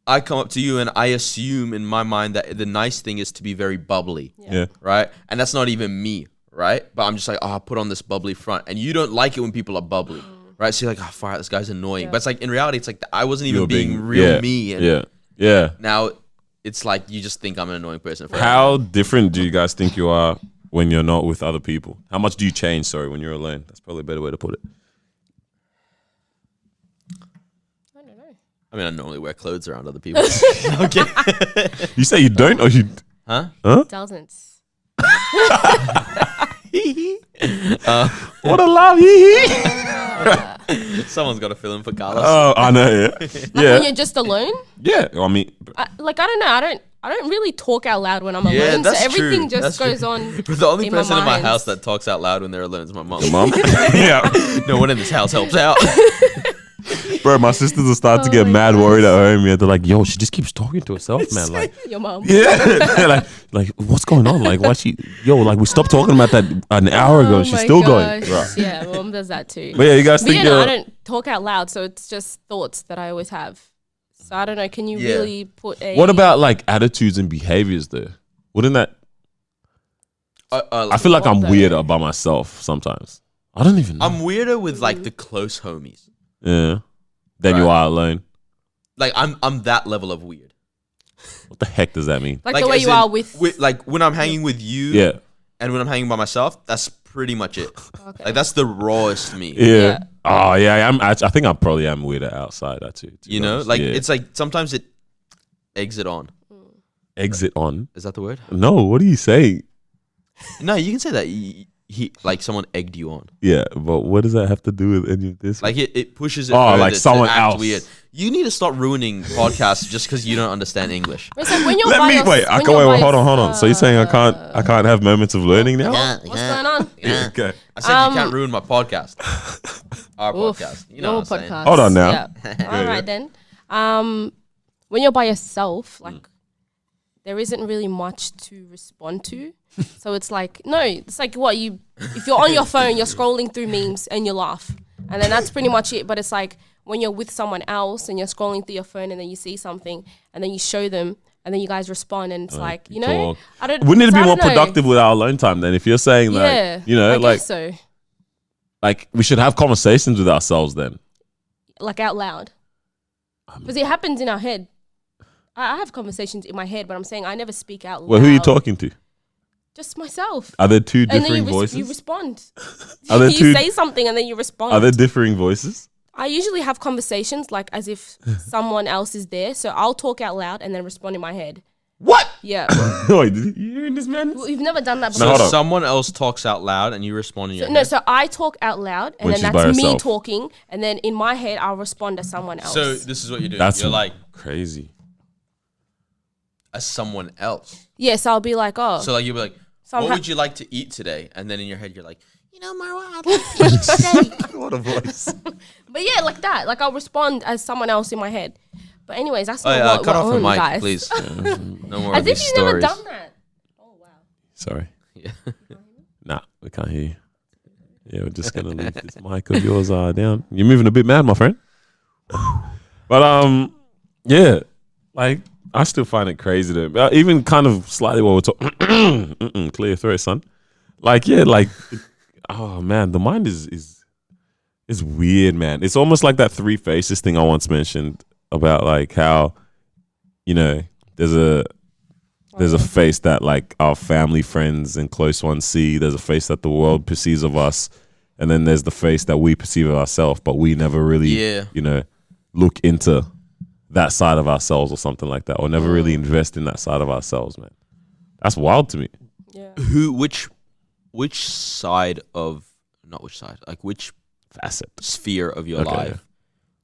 I come up to you and I assume in my mind that the nice thing is to be very bubbly, Yeah. right? And that's not even me, right? But I'm just like, oh, I'll put on this bubbly front. And you don't like it when people are bubbly, right? So you're like, oh, fire, this guy's annoying. Yeah. But it's like, in reality, it's like, I wasn't even You're being real yeah, me. And Yeah. Yeah. now it's like, you just think I'm an annoying person. How different do you guys think you are when you're not with other people? How much do you change, when you're alone? That's probably a better way to put it. I don't know. I mean, I normally wear clothes around other people. Okay. You say you don't, or you... Huh? Doesn't. What a love, Someone's got to fill in for Carlos. Oh, I know, yeah. Like Yeah. when you're just alone. Yeah, I mean... I don't know. I don't really talk out loud when I'm Yeah, alone. So that's everything true. just That's goes true. on. But the only in my person in my mind. house that talks out loud when they're alone is my mom. Mom? Yeah. No one in this house helps out. Bro, my sisters will start to Oh get my mad gosh. worried at home. Yeah, they're like, yo, she just keeps talking to herself, man. Like, Your mom. yeah. like, what's going on? Like, why she... Yo, like, we stopped talking about that an hour ago. Oh She's my still going. gosh. Right. Yeah, mom does that too. But yeah, you guys But think yeah, no, I you're... don't talk out loud, so it's just thoughts that I always have. So I don't know. Can you Yeah. really put a... What about, like, attitudes and behaviors, though? Wouldn't that... I feel like What I'm though? weirder by myself sometimes. I don't even know. I'm weirder with like the close homies. Yeah. Then you Right. are alone. Like I'm that level of weird. What the heck does that mean? Like the way as you in, are with... like when I'm hanging with you Yeah. and when I'm hanging by myself, that's pretty much it. Okay. Like that's the rawest me. Yeah. Yeah. Oh yeah. I think I probably am weirder outside actually. to be You know, honest. like Yeah. it's like sometimes it exit on. exit on. Is that the word? No, what do you say? No, you can say that he like someone egged you on. Yeah, but what does that have to do with any of this? Like it pushes it. Oh, further like to someone act else. Weird. You need to stop ruining podcasts just because you don't understand English. It's like when you're Let by me your- wait. I when can you're wait. by Hold on. So you're saying I can't have moments of learning now? What's going on? Okay. I said you can't ruin my podcast. Our Oof, podcast. You know your what I'm saying? podcast. Hold on now. Yeah. All right then. When you're by yourself, like there isn't really much to respond to. So it's like it's like what you if you're on your phone, you're scrolling through memes and you laugh, and then that's pretty much it. But it's like when you're with someone else and you're scrolling through your phone and then you see something and then you show them and then you guys respond and it's like you talk. I don't. We need to so be I more don't know. productive with our alone time then. If you're saying Yeah, like, I like guess so, like we should have conversations with ourselves then. like out loud, because it happens in our head. I have conversations in my head, but I'm saying I never speak out loud. Well, who are you talking to? Just myself. Are there two And then differing you, voices? you respond. Are there you two? say something and then you respond. Are there differing voices? I usually have conversations like as if someone else is there. So I'll talk out loud and then respond in my head. What? Yeah. Wait, did you hearing this man? Well, you've never done that No, before. hold So on. someone else talks out loud and you respond in your No, head. so I talk out loud and When then she's by that's me herself. talking. And then in my head, I'll respond to someone else. So this is what you're doing. That's You're like crazy. as someone else. yes, I'll be like, oh. So like you'll be like, So I'm what ha- would you like to eat today? And then in your head you're like, you know, Marwa, I'd like fish steak. What a voice. but yeah, like that. Like I'll respond as someone else in my head. But anyways, that's Oh not yeah, what cut we're off the on, mic, guys. please. No more As of if these you've never stories. done that. Oh, wow. Sorry. Yeah. Nah, we can't hear you. Yeah, we're just gonna leave this mic of yours down. You're moving a bit mad, my friend. But yeah, like I still find it crazy to even kind of slightly while we're talking. Clear your throat, son. Like yeah, like oh man, the mind is weird, man. It's almost like that three faces thing I once mentioned about like how there's a face that like our family, friends, and close ones see. There's a face that the world perceives of us, and then there's the face that we perceive of ourselves, but we never really, look into that side of ourselves or something like that, or never really invest in that side of ourselves, man. That's wild to me. Yeah. Which side of not which side, like which Facet. sphere of your Okay, life yeah.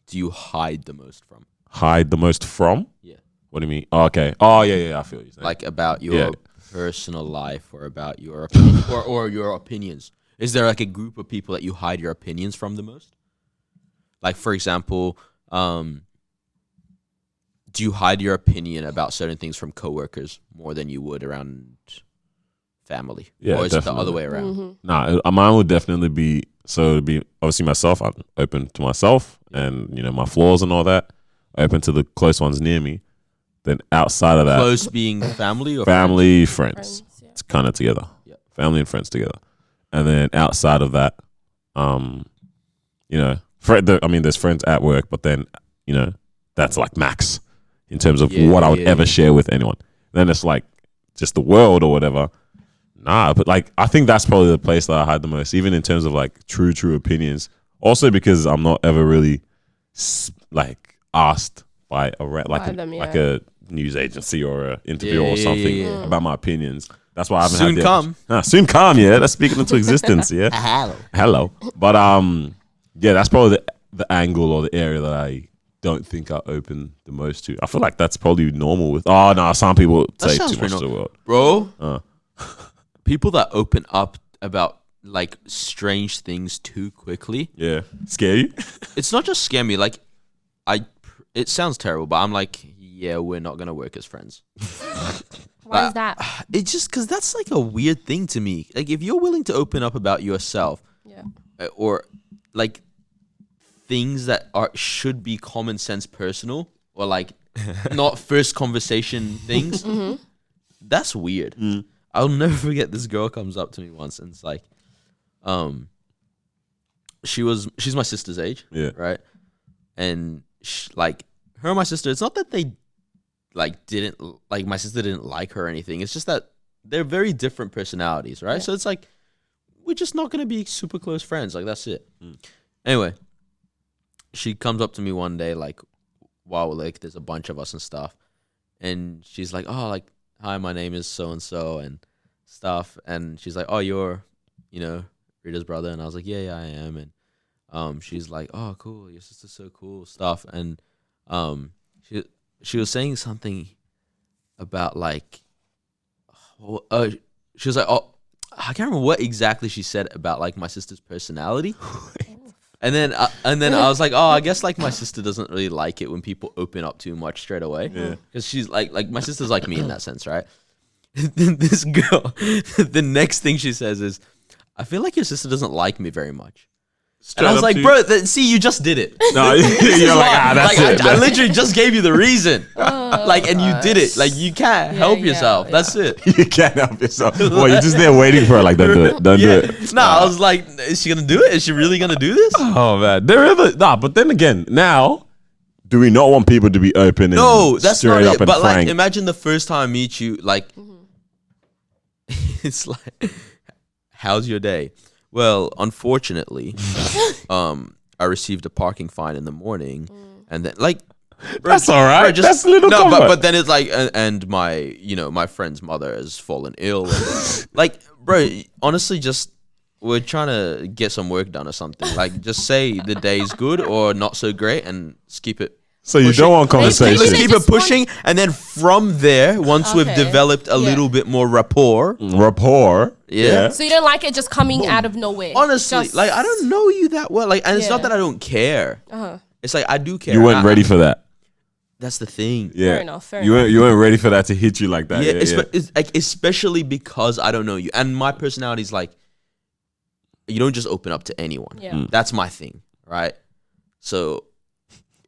do you hide the most from? Hide the most from? Yeah. What do you mean? Oh, okay. Oh, yeah. I feel what you're saying. Like about your Yeah. personal life or about your opinion or your opinions. Is there like a group of people that you hide your opinions from the most? Like for example, do you hide your opinion about certain things from coworkers more than you would around family? Yeah, or is it the definitely. other way around? Nah, mine would definitely be to be obviously myself. I'm open to myself, and my flaws and all that. Open to the close ones near me. Then outside of that, Close being family or family, friends. Friends, yeah. It's kind of together. Yeah. Family and friends together. And then outside of that, there's friends at work, but then that's like max in terms of what I would ever share with anyone. Then it's like just the world or whatever. Nah, but like I think that's probably the place that I hide the most, even in terms of like true opinions. Also because I'm not ever really like asked by a news agency or an interview or something about my opinions. That's why I haven't Soon had come. soon come, yeah. That's speaking into existence, yeah. Hello. But that's probably the angle or the area that I don't think I open the most to. I feel like that's probably normal with some people say sounds too much pretty to the world. Bro, people that open up about like strange things too quickly. Yeah. Scare you? It's not just scare me. Like, it sounds terrible, but I'm like, yeah, we're not gonna work as friends. Why is that? It's just because that's like a weird thing to me. Like, if you're willing to open up about yourself, Yeah. Or like things that should be common sense personal, or like not first conversation things, that's weird. I'll never forget, this girl comes up to me once and it's like, she's my sister's age, right? And her and my sister, it's not that they my sister didn't like her or anything. It's just that they're very different personalities, right? Yeah. So it's like, we're just not going to be super close friends. Like, that's it. Anyway, she comes up to me one day, like, while like there's a bunch of us and stuff. And she's like, oh, like, hi, my name is so-and-so and stuff. And she's like, oh, you're, Rita's brother. And I was like, yeah, I am. And she's like, oh, cool, your sister's so cool, stuff. And she was saying something about like, she was like, oh, I can't remember what exactly she said about like my sister's personality. And then I was like, oh, I guess like my sister doesn't really like it when people open up too much straight away. Yeah. Because she's like my sister's like me in that sense, right? This girl, the next thing she says is, I feel like your sister doesn't like me very much. And I was like, bro, see, you just did it. No, you're like, that's it. I literally just gave you the reason. And you did it. Like, you can't help yourself. yeah. That's it. You can't help yourself. Well, you're just there waiting for her. Like, don't do it. Don't do it. No, I was like, is she gonna do it? Is she really gonna do this? Oh man, but then again, now, do we not want people to be open and No, that's straight not up it. and But like, frank? imagine the first time I meet you. Like, it's like, how's your day? Well, unfortunately, I received a parking fine in the morning, and then like, bro, That's all right. bro, That's a little no, comfort. but then it's like, and my my friend's mother has fallen ill. And, like, bro, honestly, just we're trying to get some work done or something. Like, just say the day's good or not so great, and just keep it. So you don't want Maybe conversation. Let's they keep just it pushing, and then from there, once we've Okay. developed a little bit more rapport, Rapport. Yeah. So you don't like it just coming out of nowhere? honestly, Just- like, I don't know you that well. Like, and it's not Yeah. that I don't care. It's like I do care. You weren't ready for that. That's the thing. Yeah. Fair enough, fair you weren't ready for that to hit you like that. Yeah, Yeah. it's like, especially because I don't know you, and my personality is like, you don't just open up to anyone. Yeah. That's my thing, right? So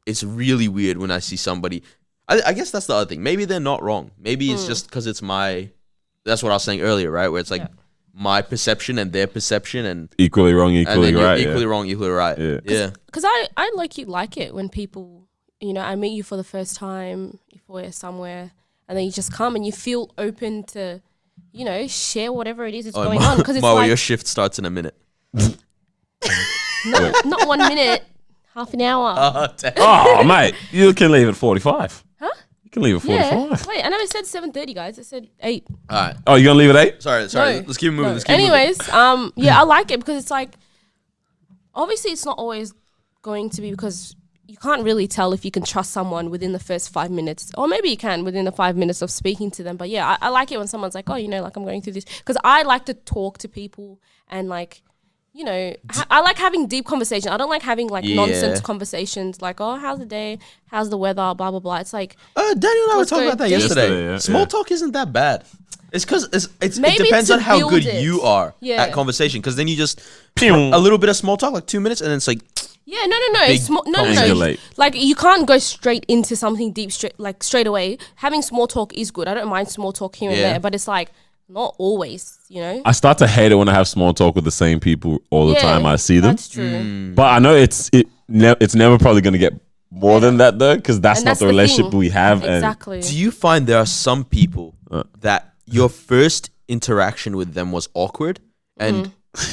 it's really weird when I see somebody. I guess that's the other thing. Maybe they're not wrong. Maybe it's just because it's my. That's what I was saying earlier, right? Where it's like my perception and their perception, and Equally wrong, and equally then you're right. equally wrong, equally right. Yeah. Yeah. Because I like it when people, I meet you for the first time, if we're somewhere, and then you just come and you feel open to, share whatever it is that's going on. Because it's Marwa, like, your shift starts in a minute. not 1 minute, half an hour. Oh, mate, you can leave at 45. Huh? You can leave at 45. Yeah. Wait, I never said 7:30, guys. I said 8. All right. Oh, you're gonna leave at 8? Sorry. No. Let's keep it moving. No. Let's keep it moving. Anyways, I like it because it's like, obviously it's not always going to be, because you can't really tell if you can trust someone within the first 5 minutes, or maybe you can within the 5 minutes of speaking to them. But I like it when someone's like, oh, like I'm going through this, because I like to talk to people and like, you know, I like having deep conversations. I don't like having like nonsense conversations like, oh, how's the day? How's the weather? Blah, blah, blah. It's like. Daniel and I were Let's talking go about that deep. yesterday. Yeah, Small yeah. talk isn't that bad. It's because it Maybe depends to on how good build it. you are Yeah. at conversation. Because then you just Pew. a little bit of small talk, like 2 minutes, and then it's like, Yeah, no. Big No. conversation. Like you can't go straight into something deep straight away. Having small talk is good. I don't mind small talk here and Yeah. there, but it's like not always, you know. I start to hate it when I have small talk with the same people all the time I see them. That's true. But I know it's never probably going to get more than that though, because that's And not that's the the relationship thing. we have. Exactly. do you find there are some people that your first interaction with them was awkward and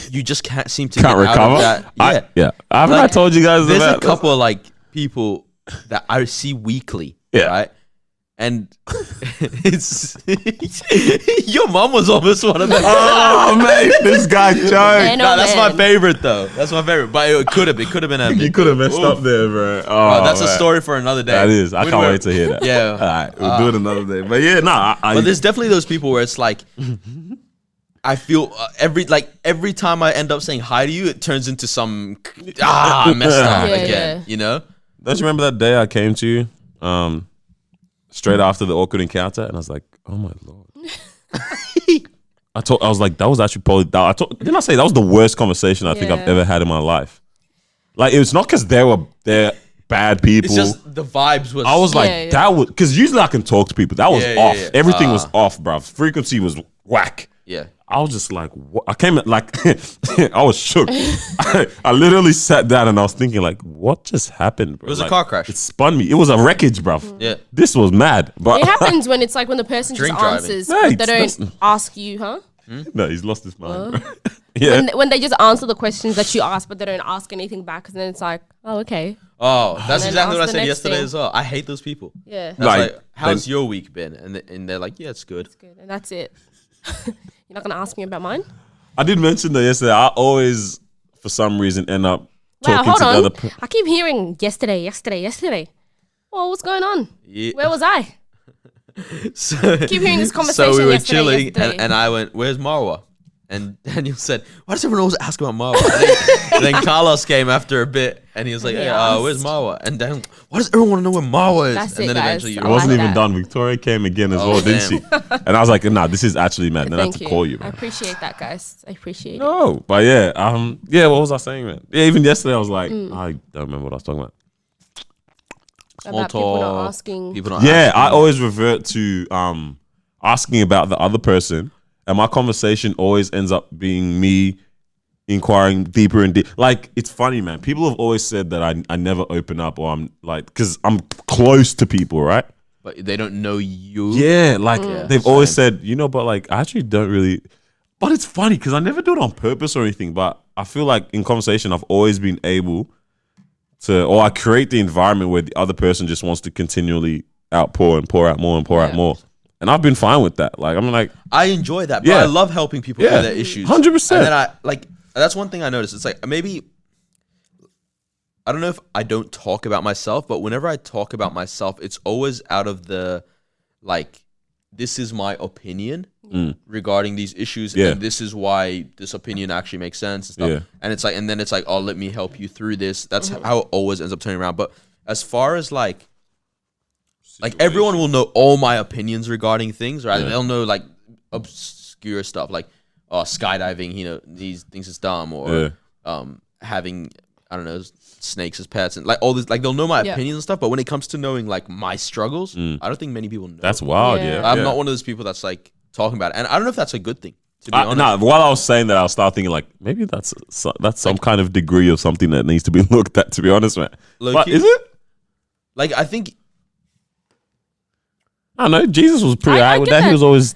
you just can't seem to Can't get recover. out of that? Yeah. Haven't I Like, told you guys There's a about couple of like people that I see weekly, Yeah. right? And it's your mom was almost one of them. Oh man, this guy joke. Man, No, oh, that's man. my favorite though. That's my favorite. But it could have been a You could have messed up there, bro. Oh, that's a man. story for another day. That is. I When can't we're- wait to hear that. Yeah. All right, we'll do it another day. But yeah, no, I But there's definitely those people where it's like, I feel every time I end up saying hi to you, it turns into some I messed up Yeah, again. yeah. You know? don't you remember that day I came to you, straight after the awkward encounter, and I was like, oh my lord. I was like, that was actually probably. Didn't I say that was the worst conversation I think I've Yeah. ever had in my life? Like it was not because they're bad people. It's just the vibes was. I was like, Yeah, yeah. that was because usually I can talk to people. That was Yeah, yeah, off. yeah. Everything was off, bruv. Frequency was whack. yeah. I was just like, what? I came at like, I was shook. I literally sat down and I was thinking, like, what just happened, bro? It was a Like, car crash. It spun me. It was a wreckage, bruv. Yeah. This was mad. But It happens when it's like when the person just Drink driving. answers, Mate, but they that's- don't ask you, huh? no, he's lost his mind. Bro. yeah. When they just answer the questions that you ask, but they don't ask anything back, and then it's like, oh, okay, Oh, that's then exactly what I ask the said next yesterday thing. as well. I hate those people. yeah, That's Like, like, how's your week been? And they're like, yeah, it's good. good, and that's it. You're not gonna ask me about mine? I did mention that yesterday. I always, for some reason, end up Wow, talking hold to the on. other. I keep hearing yesterday. Well, what's going on? Yeah. Where was I? So, Keep hearing this conversation So we were yesterday, chilling, yesterday. and I went, "Where's Marwa?" And Daniel said, "Why does everyone always ask about Marwa?" And then Carlos came after a bit, and he was like, He "Hey, asked. where's Marwa?" And then, why does everyone want to know where Marwa is? That's and it, then guys. eventually, you I It wasn't like even that. done. Victoria came again as Oh, well, didn't damn. she? And I was like, nah, this is actually mad. Then I had Thank to you. call you, I bro. appreciate that, guys. I appreciate it. No, but yeah, what was I saying, man? Yeah, even yesterday I was like, I don't remember what I was talking about. small About people not talk, asking. people not Yeah, asking. I always revert to asking about the other person, and my conversation always ends up being me inquiring deeper and deep. Like, it's funny, man. People have always said that I never open up, or I'm like, because I'm close to people, right? But they don't know you. Yeah, like they've same. always said, but like I actually don't really. But it's funny because I never do it on purpose or anything. But I feel like in conversation, I've always been able to, or I create the environment where the other person just wants to continually outpour and pour out more and pour out more. And I've been fine with that. Like, I'm like, I enjoy that. But Yeah. I love helping people Yeah. with their issues. 100%. And then I like that's one thing I noticed. It's like maybe I don't know if I don't talk about myself, but whenever I talk about myself, it's always out of the like, this is my opinion regarding these issues, Yeah. and this is why this opinion actually makes sense and stuff. Yeah. And it's like, and then it's like, oh, let me help you through this. That's how it always ends up turning around. But as far as like everyone will know all my opinions regarding things, right? They'll know like obscure stuff, like skydiving. These things is dumb, or having I don't know snakes as pets, and like all this. Like they'll know my Yeah. opinions and stuff. But when it comes to knowing like my struggles, I don't think many people know. that's wild. Yeah. Yeah, I'm yeah. not one of those people that's like talking about it, and I don't know if that's a good thing. To be honest, Nah, while I was saying that, I was start thinking like maybe that's some kind of degree of something that needs to be looked at. To be honest, man. But Low-key. is it? like I think I don't know. Jesus was pretty I alright with get that. He that. was always,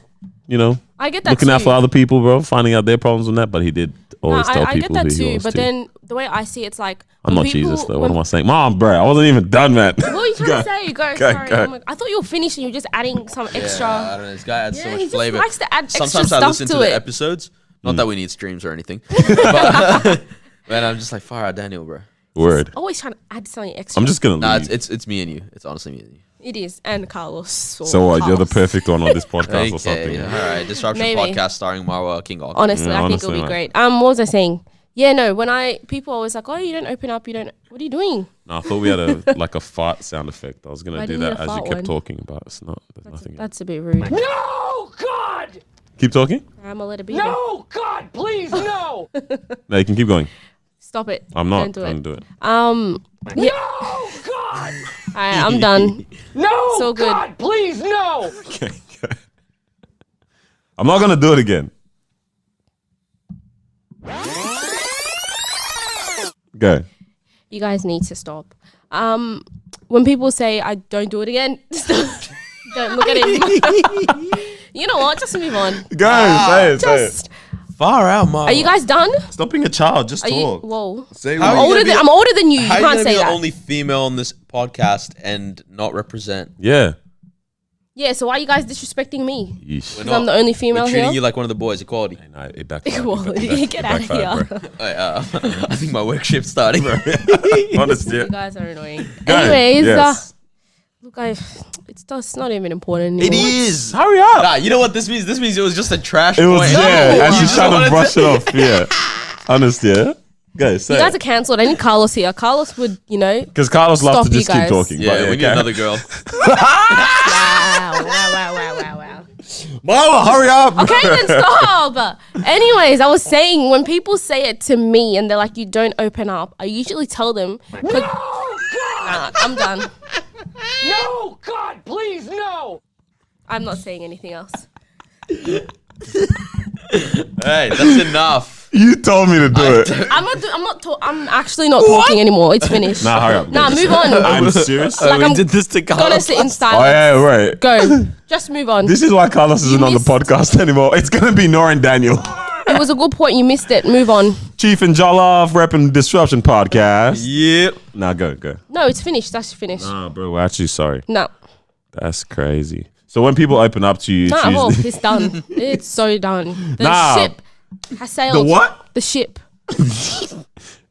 I get that looking too. out for other people, bro, finding out their problems and that. But he did always tell I get people that who he too. was But too. then the way I see it's like I'm when not people- Jesus though. What when- am I saying, Mom, bro? I wasn't even done, man. What are you trying to say? Go. Sorry. go. Oh my- I thought you were finished and you were just adding some extra. Yeah, I don't know. This guy adds so Yeah, much he just flavor. likes to add extra Sometimes I stuff listen to to it. the episodes. Not that we need streams or anything, but man, I'm just like fire out Daniel, bro. Word. Always trying to add something extra. I'm just gonna Nah, leave. it's me and you. It's honestly me and you. It is, and Carlos. So what? You're the perfect one on this podcast or something. All right. Disruption Maybe. podcast starring Marwa King. Honestly, Yeah, I think it'll honestly, be man. great. What was I saying? Yeah, no. When people always like, oh, you don't open up. You don't. What are you doing? No, I thought we had a fart sound effect. I was gonna Why do do you that need a as you fart kept one? talking, but it's not. There's nothing. That's a bit rude. No, God! Keep talking. I'm gonna let it be. No, God, please, no! No, you can keep going. Stop it. I'm not Don't do gonna it. do it. Yeah. No, God! All right, I'm done. No, So good. God, please, no! Okay. I'm not gonna do it again. Go. You guys need to stop. When people say I don't do it again, don't look at it. You know what? Just move on. Go. Say it. Just. Far out, Marwa. Are you guys done? Stop being a child. Just Are you? talk. Whoa. Say How what are you gonna be- I'm older than you. You How are you can't gonna say be the that. only female on this podcast and not represent? Yeah. Yeah. So why are you guys disrespecting me? Yeesh. We're Because I'm the only female We're treating here. you like one of the boys. Equality. No, it backfired. Well, get out of backfired, here. bro. I think my work shift's starting. Honestly. You guys are annoying. Go. Anyways, Yes. look, it's not even important It anymore. is. Hurry up. Nah, you know what this means? This means it was just a trash It was, point. yeah. And You she's just trying to wanted brush it off. Yeah. Honest, yeah. Go, say You guys are it. cancelled. I need Carlos here. Carlos would, Because Carlos loves stop to you just keep guys. talking. Yeah, but we need okay. another girl. wow. Marwa, hurry up. Okay, then stop. Anyways, I was saying when people say it to me and they're like, "You don't open up," I usually tell them, No, God! "Nah, I'm done. No, God, please, no! I'm not saying anything else." Hey, that's enough. You told me to do it. I'm actually not talking anymore. It's finished. Nah, hurry up. Nah, move on. I'm serious. Like we I'm did this to gonna Carlos. sit in Oh, silence. yeah, right. Go. Just move on. This is why Carlos isn't on the missed- podcast anymore. It's going to be Nora and Daniel. It was a good point. You missed it. Move on. Chief and Jollof, repping Disruption Podcast. Yep. Nah, go. No, it's finished. That's finished. Nah, bro, we're actually sorry. No. That's crazy. So when people open up to you, Not it's at all. usually- It's done. It's so done. The Nah. ship has sailed. The what? The ship.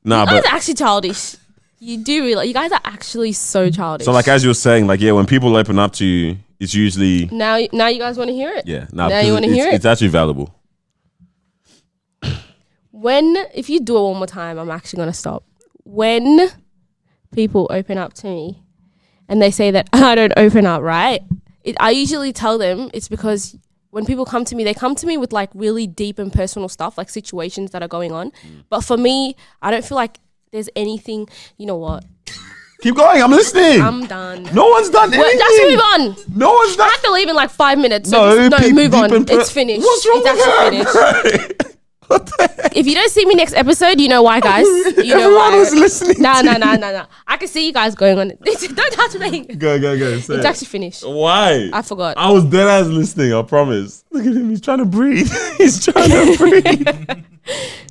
Nah, You guys but are actually childish. You do realize you guys are actually so childish. so like as you were saying, like yeah, when people open up to you, it's usually now you guys want to hear it. yeah. Nah, Now because you wanna hear it? It's actually valuable. If you do it one more time, I'm actually gonna stop. When people open up to me and they say that I don't open up, right? I usually tell them it's because when people come to me, they come to me with like really deep and personal stuff, like situations that are going on. But for me, I don't feel like there's anything. You know what? Keep going. I'm listening. I'm done. No one's done Well, anything. just move on. No one's I done. have to leave in like 5 minutes. So No, move deep on. and It's finished. What's wrong It's with actually her? finished. Bro? What the heck? If you don't see me next episode, you know why, guys. You know Everyone why. was listening. Nah. to I can see you guys going on it. Don't touch me. you. Go. Say It's it. actually finished. Why? I forgot. I was dead ass listening. I promise. Look at him. He's trying to breathe. He's trying to breathe.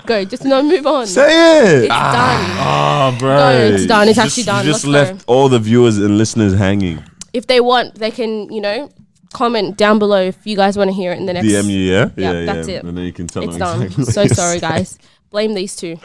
Go. Just no, move on. Say it. It's done. Oh, bro. No, it's done. It's actually done. You just Let's left all the viewers and listeners hanging. If they want, they can, comment down below if you guys want to hear it in the next. DM you, yeah? Yeah, that's it. And then you can tell It's them done. exactly what So you're sorry, saying. guys. Blame these two.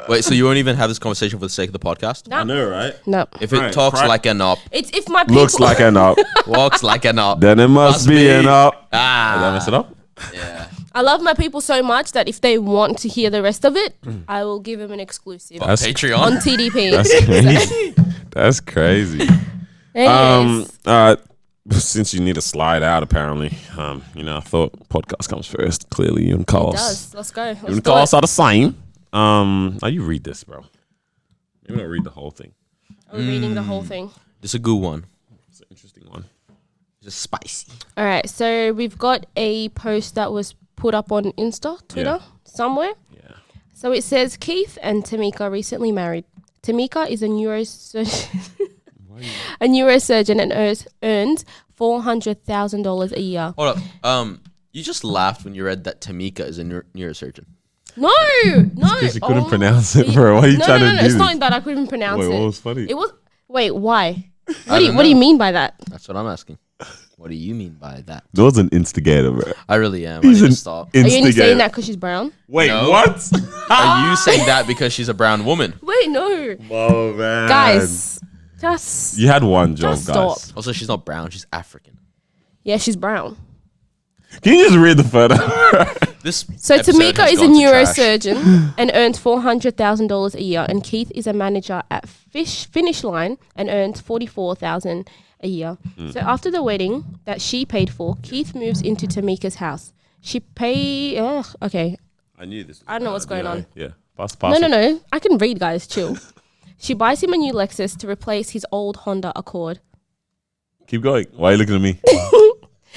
Wait, so you won't even have this conversation for the sake of the podcast? I know, right? No. If it Right, talks right. like an op, It's if my people. Looks like an up. walks like an op. Then it must be an up. Did I mess it up? Yeah. I love my people so much that if they want to hear the rest of it, I will give them an exclusive That's- on Patreon. TDP. That's crazy. That's crazy. Anyways, Since you need to slide out, apparently, I thought podcast comes first. Clearly, you and it Carlos. does. Let's go. You Let's and do Carlos it. are the same. Now you read this, bro. You don't read the whole thing. I'm reading the whole thing. It's a good one. It's an interesting one. Just spicy. All right. So we've got a post that was put up on Insta, Twitter, somewhere. Yeah. So it says Keith and Tamika recently married. Tamika is a neurosurgeon. A neurosurgeon and earns $400,000 a year. Hold up. You just laughed when you read that Tamika is a neurosurgeon. No. Because you couldn't pronounce it, bro. Why are you no, trying no, to no, do it's this? not that I couldn't pronounce Wait, it. what was funny? It was. Wait, why? I don't What do you know. mean by that? That's what I'm asking. What do you mean by that? There was an instigator, bro. I really am. I He's need an to stop. Are you only instigator. saying that because she's brown? Wait, No. what? Are you saying that because she's a brown woman? Wait, no, Oh, man. guys, just You had one job, Just guys. stop. Also, she's not brown. She's African. yeah, she's brown. Can you just read the photo? This So episode Tamika has is a gone to trash. neurosurgeon and earns $400,000 a year, and Keith is a manager at Finish Line and earns $44,000 a year. So after the wedding that she paid for, Keith moves into Tamika's house. She okay. I knew this. I don't know what's going on. Yeah. Pass. No. I can read, guys. Chill. She buys him a new Lexus to replace his old Honda Accord. Keep going. Why are you looking at me?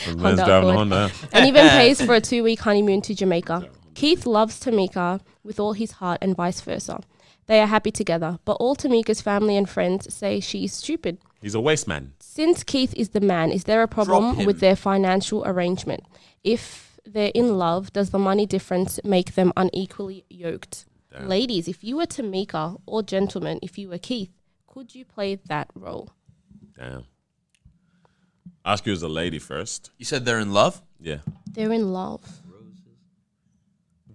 The man's Honda driving a Accord. Honda. And even pays for a 2-week honeymoon to Jamaica. Keith loves Tamika with all his heart and vice versa. They are happy together, but all Tamika's family and friends say she is stupid. He's a waste man. Since Keith is the man, is there a problem him. with their financial arrangement? If they're in love, does the money difference make them unequally yoked? Damn. Ladies, if you were Tamika, or gentlemen, if you were Keith, could you play that role? Damn. Ask you as a lady first. You said they're in love. Yeah. They're in love.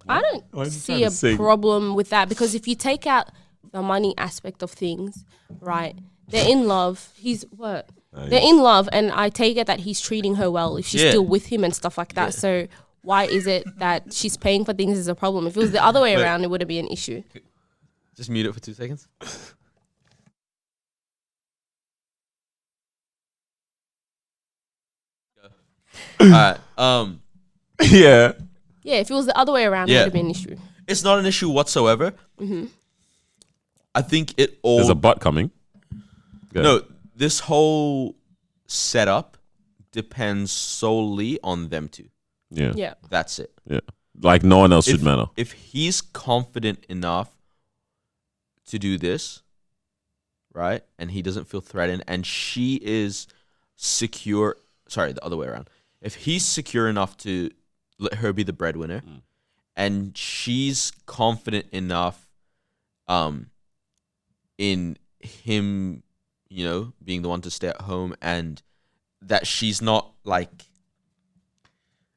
I don't Why is he see trying to a sing? problem with that, because if you take out the money aspect of things, right? They're in love. He's what? They're in love, and I take it that he's treating her well if she's Yeah. still with him and stuff like that. So why is it that she's paying for things is a problem? If it was the other way around, it wouldn't be an issue. Just mute it for 2 seconds. All right. Yeah. Yeah, if it was the other way around, it Yeah. would have been an issue. It's not an issue whatsoever. I think it all. There's a butt coming. Go. No, this whole setup depends solely on them two. Yeah. Yeah. That's it. Yeah. Like no one else should matter. If he's confident enough to do this, right, and he doesn't feel threatened, and she is secure. Sorry, the other way around. If he's secure enough to let her be the breadwinner, and she's confident enough, in him, being the one to stay at home, and that she's not like.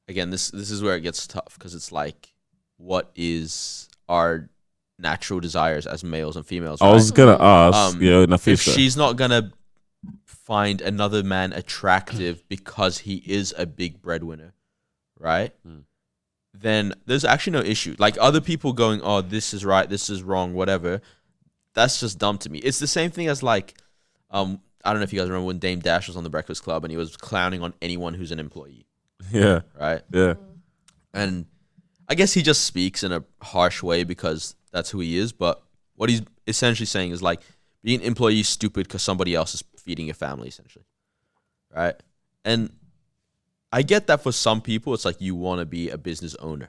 Again, this is where it gets tough, because it's like, what is our natural desires as males and females? I Right? was gonna ask. If Nafisa. she's not gonna find another man attractive because he is a big breadwinner, right? Then there's actually no issue. Like other people going, oh, this is right, this is wrong, whatever. That's just dumb to me. It's the same thing as like, I don't know if you guys remember when Dame Dash was on the Breakfast Club and he was clowning on anyone who's an employee, Yeah. right? Yeah. And I guess he just speaks in a harsh way because that's who he is. But what he's essentially saying is like, being an employee is stupid because somebody else is feeding your family, essentially, right? And I get that for some people, it's like you want to be a business owner,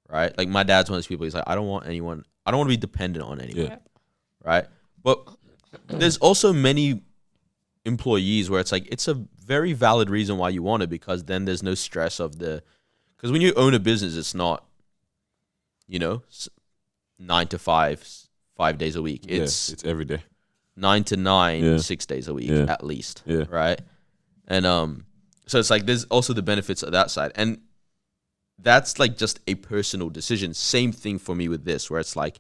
right? Like my dad's one of those people. He's like, I don't want to be dependent on anyone, Yeah. right? But there's also many employees where it's like it's a very valid reason why you want it, because then there's no stress of because when you own a business, it's not 9 to 5, 5 days a week. It's It's every day. 9 to 9, Yeah. 6 days a week Yeah. at least. Yeah. Right. And so it's like there's also the benefits of that side. And that's like just a personal decision. Same thing for me with this, where it's like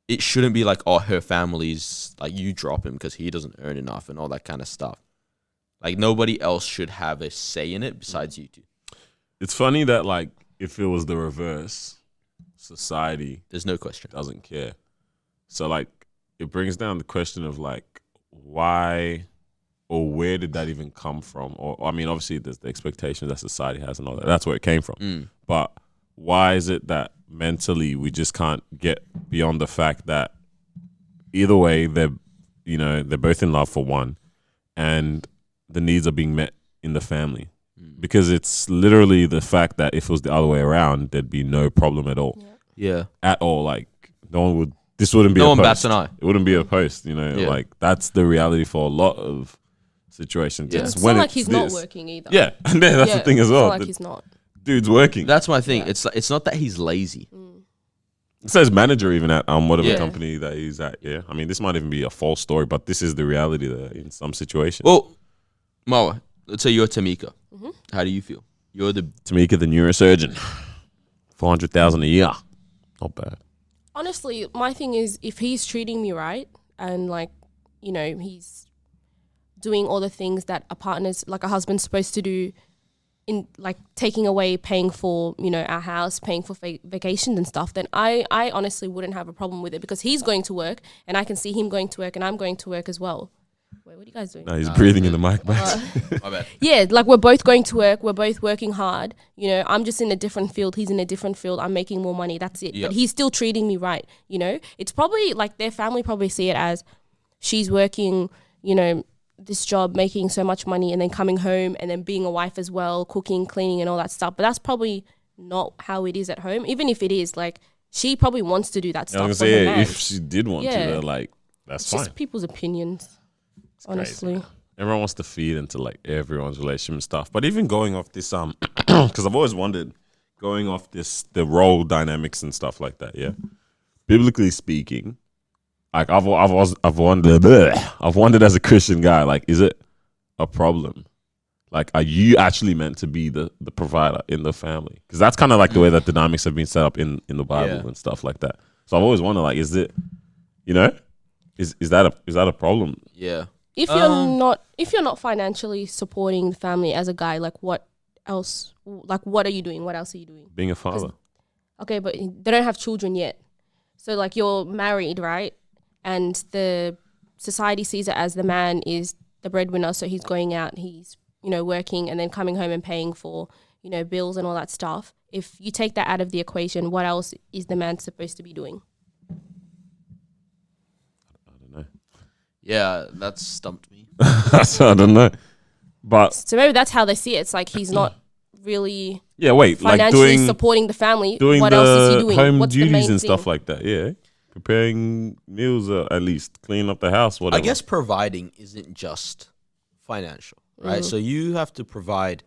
it shouldn't be like, oh, her family's like, you drop him because he doesn't earn enough and all that kind of stuff. Like nobody else should have a say in it besides you two. It's funny that like if it was the reverse, society There's no question. doesn't care. So like it brings down the question of like why or where did that even come from? Or I mean, obviously there's the expectations that society has and all that. That's where it came from. But why is it that mentally we just can't get beyond the fact that either way they're both in love for one, and the needs are being met in the family? Because it's literally the fact that if it was the other way around, there'd be no problem at all. Yeah. At all. Like no one would. This wouldn't be. No a one post. bats an eye. It wouldn't be a post. Yeah. Like that's the reality for a lot of situations. Yeah. It's It's when not like it's he's this. not working either. Yeah, and then that's the thing as It's well. not like The he's not. dude's working. That's my thing. Yeah. It's not that he's lazy. It says manager even at whatever Yeah. company that he's at. Yeah, I mean this might even be a false story, but this is the reality there in some situations. Well, Marwa, let's say you're Tamika. How do you feel? You're the Tamika, the neurosurgeon, $400,000 a year, not bad. Honestly, my thing is if he's treating me right and like, he's doing all the things that a partner's like a husband's supposed to do in like taking away paying for, you know, our house, paying for vacations and stuff, then I honestly wouldn't have a problem with it because he's going to work and I can see him going to work and I'm going to work as well. Wait, what are you guys doing? No, he's breathing in the mic, man. My bad. Yeah, like we're both going to work. We're both working hard. You know, I'm just in a different field. He's in a different field. I'm making more money. That's it. Yep. But he's still treating me right. You know, it's probably like their family probably see it as she's working, you know, this job, making so much money and then coming home and then being a wife as well, cooking, cleaning and all that stuff. But that's probably not how it is at home. Even if it is, like she probably wants to do that I was stuff. gonna for her say, man. if she did want Yeah. to, like, that's It's fine. just people's opinions, honestly. Crazy. Everyone wants to feed into like everyone's relationship and stuff. But even going off this, because I've always wondered, going off this, the role dynamics and stuff like that. Yeah, biblically speaking, like I've wondered as a Christian guy, like, is it a problem? Like, are you actually meant to be the provider in the family? Because that's kind of like the way that dynamics have been set up in the Bible Yeah. and stuff like that. So I've always wondered, like, is it, you know, is that a problem? Yeah. If you're not financially supporting the family as a guy, like what else? Like what are you doing? What else are you doing? Being a father. Okay, but they don't have children yet. So like you're married, right? And the society sees it as the man is the breadwinner, so he's going out, he's, you know, working and then coming home and paying for, you know, bills and all that stuff. If you take that out of the equation, what else is the man supposed to be doing? I don't know. Yeah, that stumped me. I don't know. But So maybe that's how they see it. It's like he's not really yeah, wait, like financially doing supporting the family. doing What the else is he doing? home What's the duties main and thing? stuff like that. Yeah, preparing meals at least, cleaning up the house, whatever. I guess providing isn't just financial, right? So you have to provide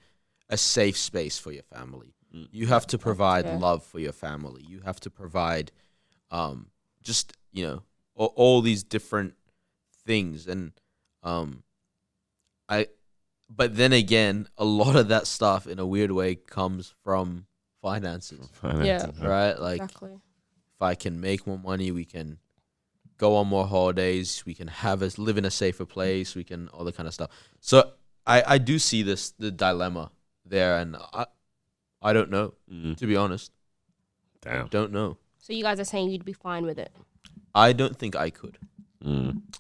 a safe space for your family. You have to provide love for your family. You have to provide just, you know, all these different things. And but then again, a lot of that stuff in a weird way comes from finances, Financing, Yeah. right? Like Exactly. if I can make more money, we can go on more holidays, we can live in a safer place, we can all that kind of stuff. So I do see the dilemma there, and I don't know, to be honest. Damn. Don't know. So you guys are saying you'd be fine with it? I don't think I could.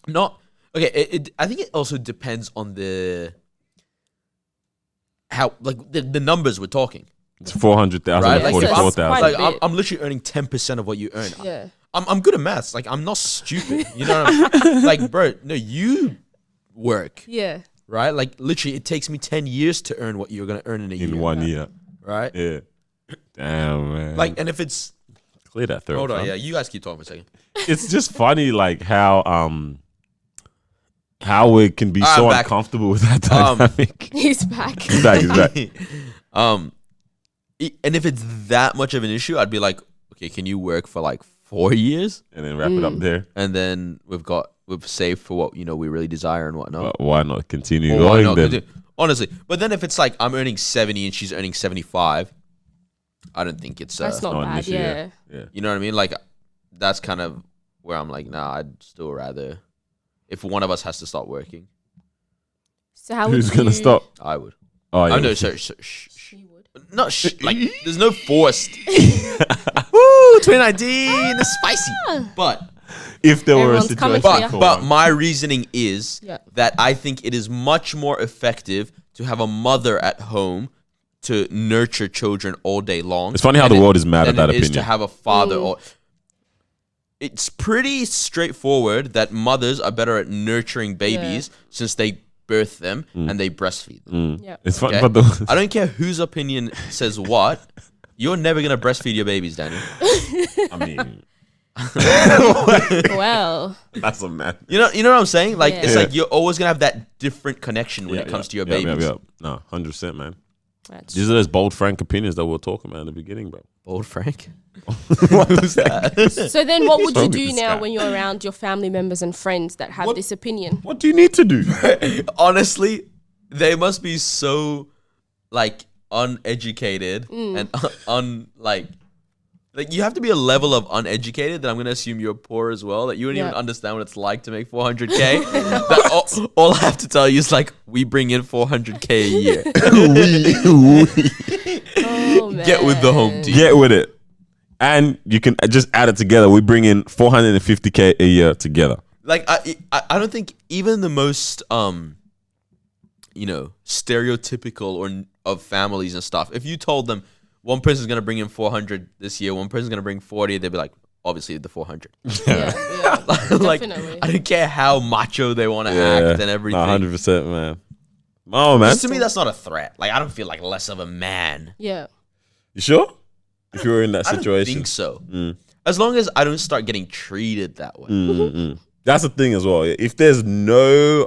Not okay. I think it also depends on how the numbers we're talking. It's 400,000 Right, or like, so it's 44,000. quite- Like bit. I'm literally earning 10% of what you earn. Yeah. I'm good at maths. Like I'm not stupid. You know what I'm like, bro? No, you work, Yeah. right? Like literally, it takes me 10 years to earn what you're gonna earn in a year, in 1 year. right? Yeah. Damn, man. Like, and if it's clear that throat. hold on, fam. yeah, you guys keep talking for a second. It's just funny, like how we can be I'm so back. uncomfortable with that dynamic. He's back. He's back. He's back. And if it's that much of an issue, I'd be like, okay, can you work for like 4 years, And then wrap it up there. and then we've saved for what we really desire and whatnot. But why not continue Or why going not then? continue? Honestly, but then if it's like I'm earning 70 and she's earning 75, I don't think it's That's not Not an bad. issue, Yeah. Yeah. you know what I mean? Like that's kind of where I'm like, nah, I'd still rather if one of us has to start working, So how would Who's gonna you- stop? I would. Oh yeah. I know, sorry, You would. not like there's no forced. Woo, 2019 is spicy, but. If there were a Everyone's coming situation, for you. But my reasoning is Yeah. that I think it is much more effective to have a mother at home to nurture children all day long. It's funny how than the world is mad at than that it is opinion. to have a father. Or it's pretty straightforward that mothers are better at nurturing babies since they birth them and they breastfeed them. Yeah. It's funny, Okay? but the, I don't care whose opinion says what. You're never gonna breastfeed your babies, Daniel. I mean, Well, that's a man. You know what I'm saying? Like it's Yeah. like you're always gonna have that different connection when it comes to your babies. No, 100%, man. that's These are those bold, frank opinions that we were talking about in the beginning, bro. Old Frank. Who's that? So then what would you wrong do with this now guy? when you're around your family members and friends that have What? this opinion? What do you need to do? Honestly, they must be so like uneducated and like Like, you have to be a level of uneducated that I'm gonna assume you're poor as well. That you don't Yeah. even understand what it's like to make 400k. That all I have to tell you is like we bring in 400k a year. Oh, man. Get with the home team. Get with it. And you can just add it together. We bring in 450k a year together. Like I don't think even the most stereotypical or of families and stuff. If you told them one person's gonna bring in 400 this year, one person's gonna bring 40, they'd be like, obviously the 400. Yeah, Like, definitely. I don't care how macho they want to act and everything. 100%, man. Oh, man. Just to me, that's not a threat. Like, I don't feel like less of a man. Yeah. You sure? If you were in that I don't situation. think so. As long as I don't start getting treated that way. That's the thing as well. If there's no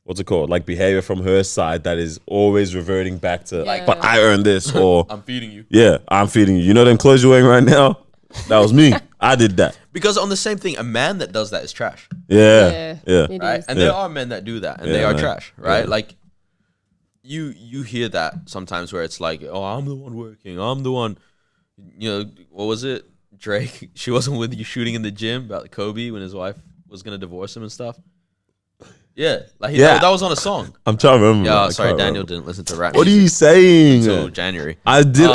what's it called? Like behavior from her side that is always reverting back to like, Yeah. but I earned this, or I'm feeding you. yeah, I'm feeding you. You know them clothes you're wearing right now? That was me. I did that. Because on the same thing, a man that does that is trash. Yeah. Yeah. It Right? is. And there are men that do that and they Yeah, are man. trash, right? Yeah. Like you hear that sometimes where it's like, oh, I'm the one working. I'm the one, what was it? Drake, she wasn't with you shooting in the gym about Kobe when his wife was going to divorce him and stuff. Yeah. Like Yeah. that was on a song. I'm trying to remember. Yeah, I sorry, can't Daniel remember. didn't listen to rap What are music you saying? until January. I did.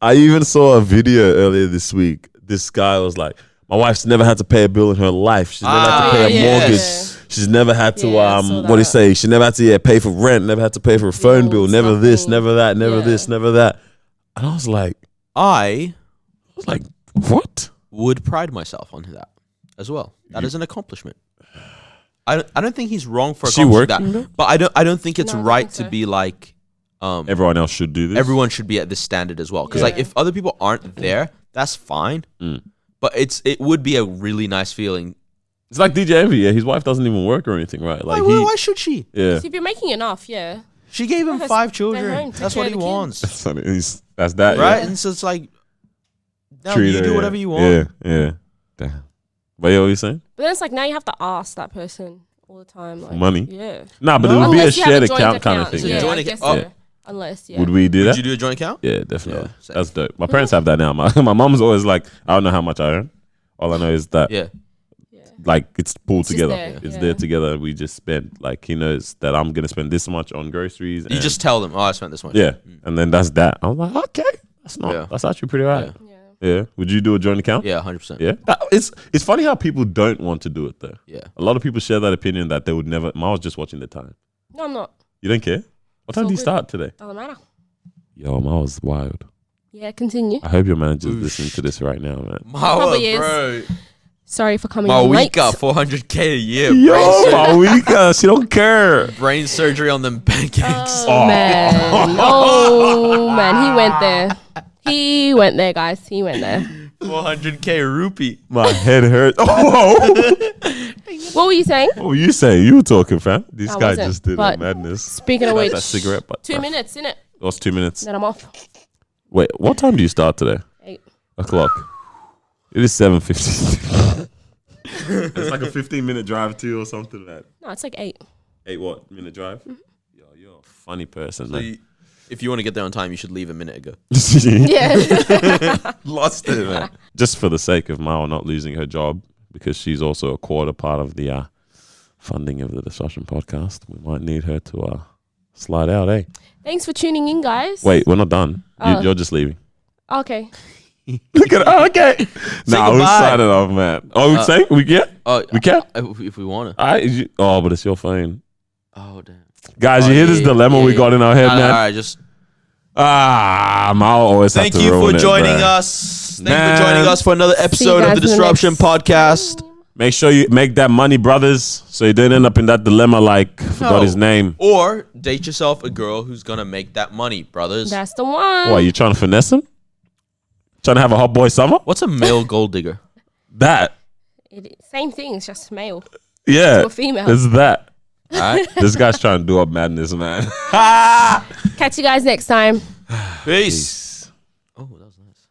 I even saw a video earlier this week. This guy was like, my wife's never had to pay a bill in her life. She's never had to pay a yes. mortgage. She's never had to, Yeah, I saw what do you that. say? She never had to pay for rent, never had to pay for a phone bill, Bills, never this, nothing. never that, never Yeah. this, never that. And I was like, I what? would pride myself on that as well. That is an accomplishment. I don't think he's wrong for Is she accomplishing working that, but I don't think it's No, I don't right think to so. be like Everyone else should do this. everyone should be at this standard as well. Because like Yeah. if other people aren't there, that's fine. But it would be a really nice feeling. It's like DJ Envy. Yeah, his wife doesn't even work or anything, right? Like Why should she? yeah. So if you're making enough, yeah. She gave him Let her 5 stay children. home, take That's care what of he the kids. wants, That's funny. That's that, right? Yeah. And so it's like, no, Treat you her, do yeah. whatever you want. Yeah. Damn. But yeah, what you saying? But then it's like now you have to ask that person all the time. Like, money? Yeah. Nah, but it would be a Unless you have shared joint account kind of account. thing. Yeah, Joint I account- guess oh. so. Unless, yeah. Would we do Would that? you do a joint account? Yeah, definitely. Yeah, same. That's dope. My parents have that now. My mom's always like, I don't know how much I earn. All I know is that Yeah. like it's pulled It's just together. there, It's yeah. there together. And we just spend. Like he knows that I'm gonna spend this much on groceries. You and- just tell them, oh, I spent this much. yeah, and then that's that. I'm like, okay, that's not. Yeah. That's actually pretty right. Yeah. Yeah. Would you do a joint account? Yeah, 100%. Yeah. It's funny how people don't want to do it though. Yeah. A lot of people share that opinion that they would never. I was just watching the time. No, I'm not. You don't care? What time all do you good. start today? Doesn't matter. Yo, I was wild. Yeah, continue. I hope your manager's listening to this right now, man. Probably is. bro. Sorry for coming in late. Mawika, 400k a year. Yo, brain, Mawika, she don't care. brain surgery on them pancakes. Oh, man. Oh, man. He went there. He went there, guys. He went there. 400k rupee. My head hurts. Oh, What were you saying? what were you saying? You were talking, fam. This I guy wasn't, just did a but madness. Speaking of That's which, that cigarette butt. 2 minutes, innit? What's 2 minutes? Then I'm off. Wait, what time do you start today? 8. O'clock. It is 7:50. It's like a 15-minute drive too, or something like that. No, it's like 8. 8 minute drive? Yo, you're a funny person, So man. if you want to get there on time, you should leave a minute ago. Yeah. Lost it, man. Just for the sake of Marwa not losing her job, because she's also a quarter part of the funding of the Discussion podcast, we might need her to slide out, eh? Thanks for tuning in, guys. Wait, we're not done. Oh. You're just leaving. Okay. Look at it. Oh, okay. Nah, we'll goodbye. sign it off, man. Oh, we say we can? Oh, We can? if we want to. But it's your phone. Oh, damn. Guys, Oh, you hear yeah, this yeah, dilemma yeah, we yeah. got in our head, All man? right, just Marwa always thank have to you for ruin it, joining bro. us. Thank you Man. for joining us for another episode guys of the in the Disruption next- Podcast. Make sure you make that money, brothers, so you don't end up in that dilemma like, forgot his name. Or date yourself a girl who's gonna make that money, brothers. That's the one. What, you trying to finesse him? Trying to have a hot boy summer? What's a male gold digger? That. Same thing. It's just male. Yeah. To a female. It's that. All right, This guy's trying to do up madness, man. Catch you guys next time. peace. Oh, that was nice.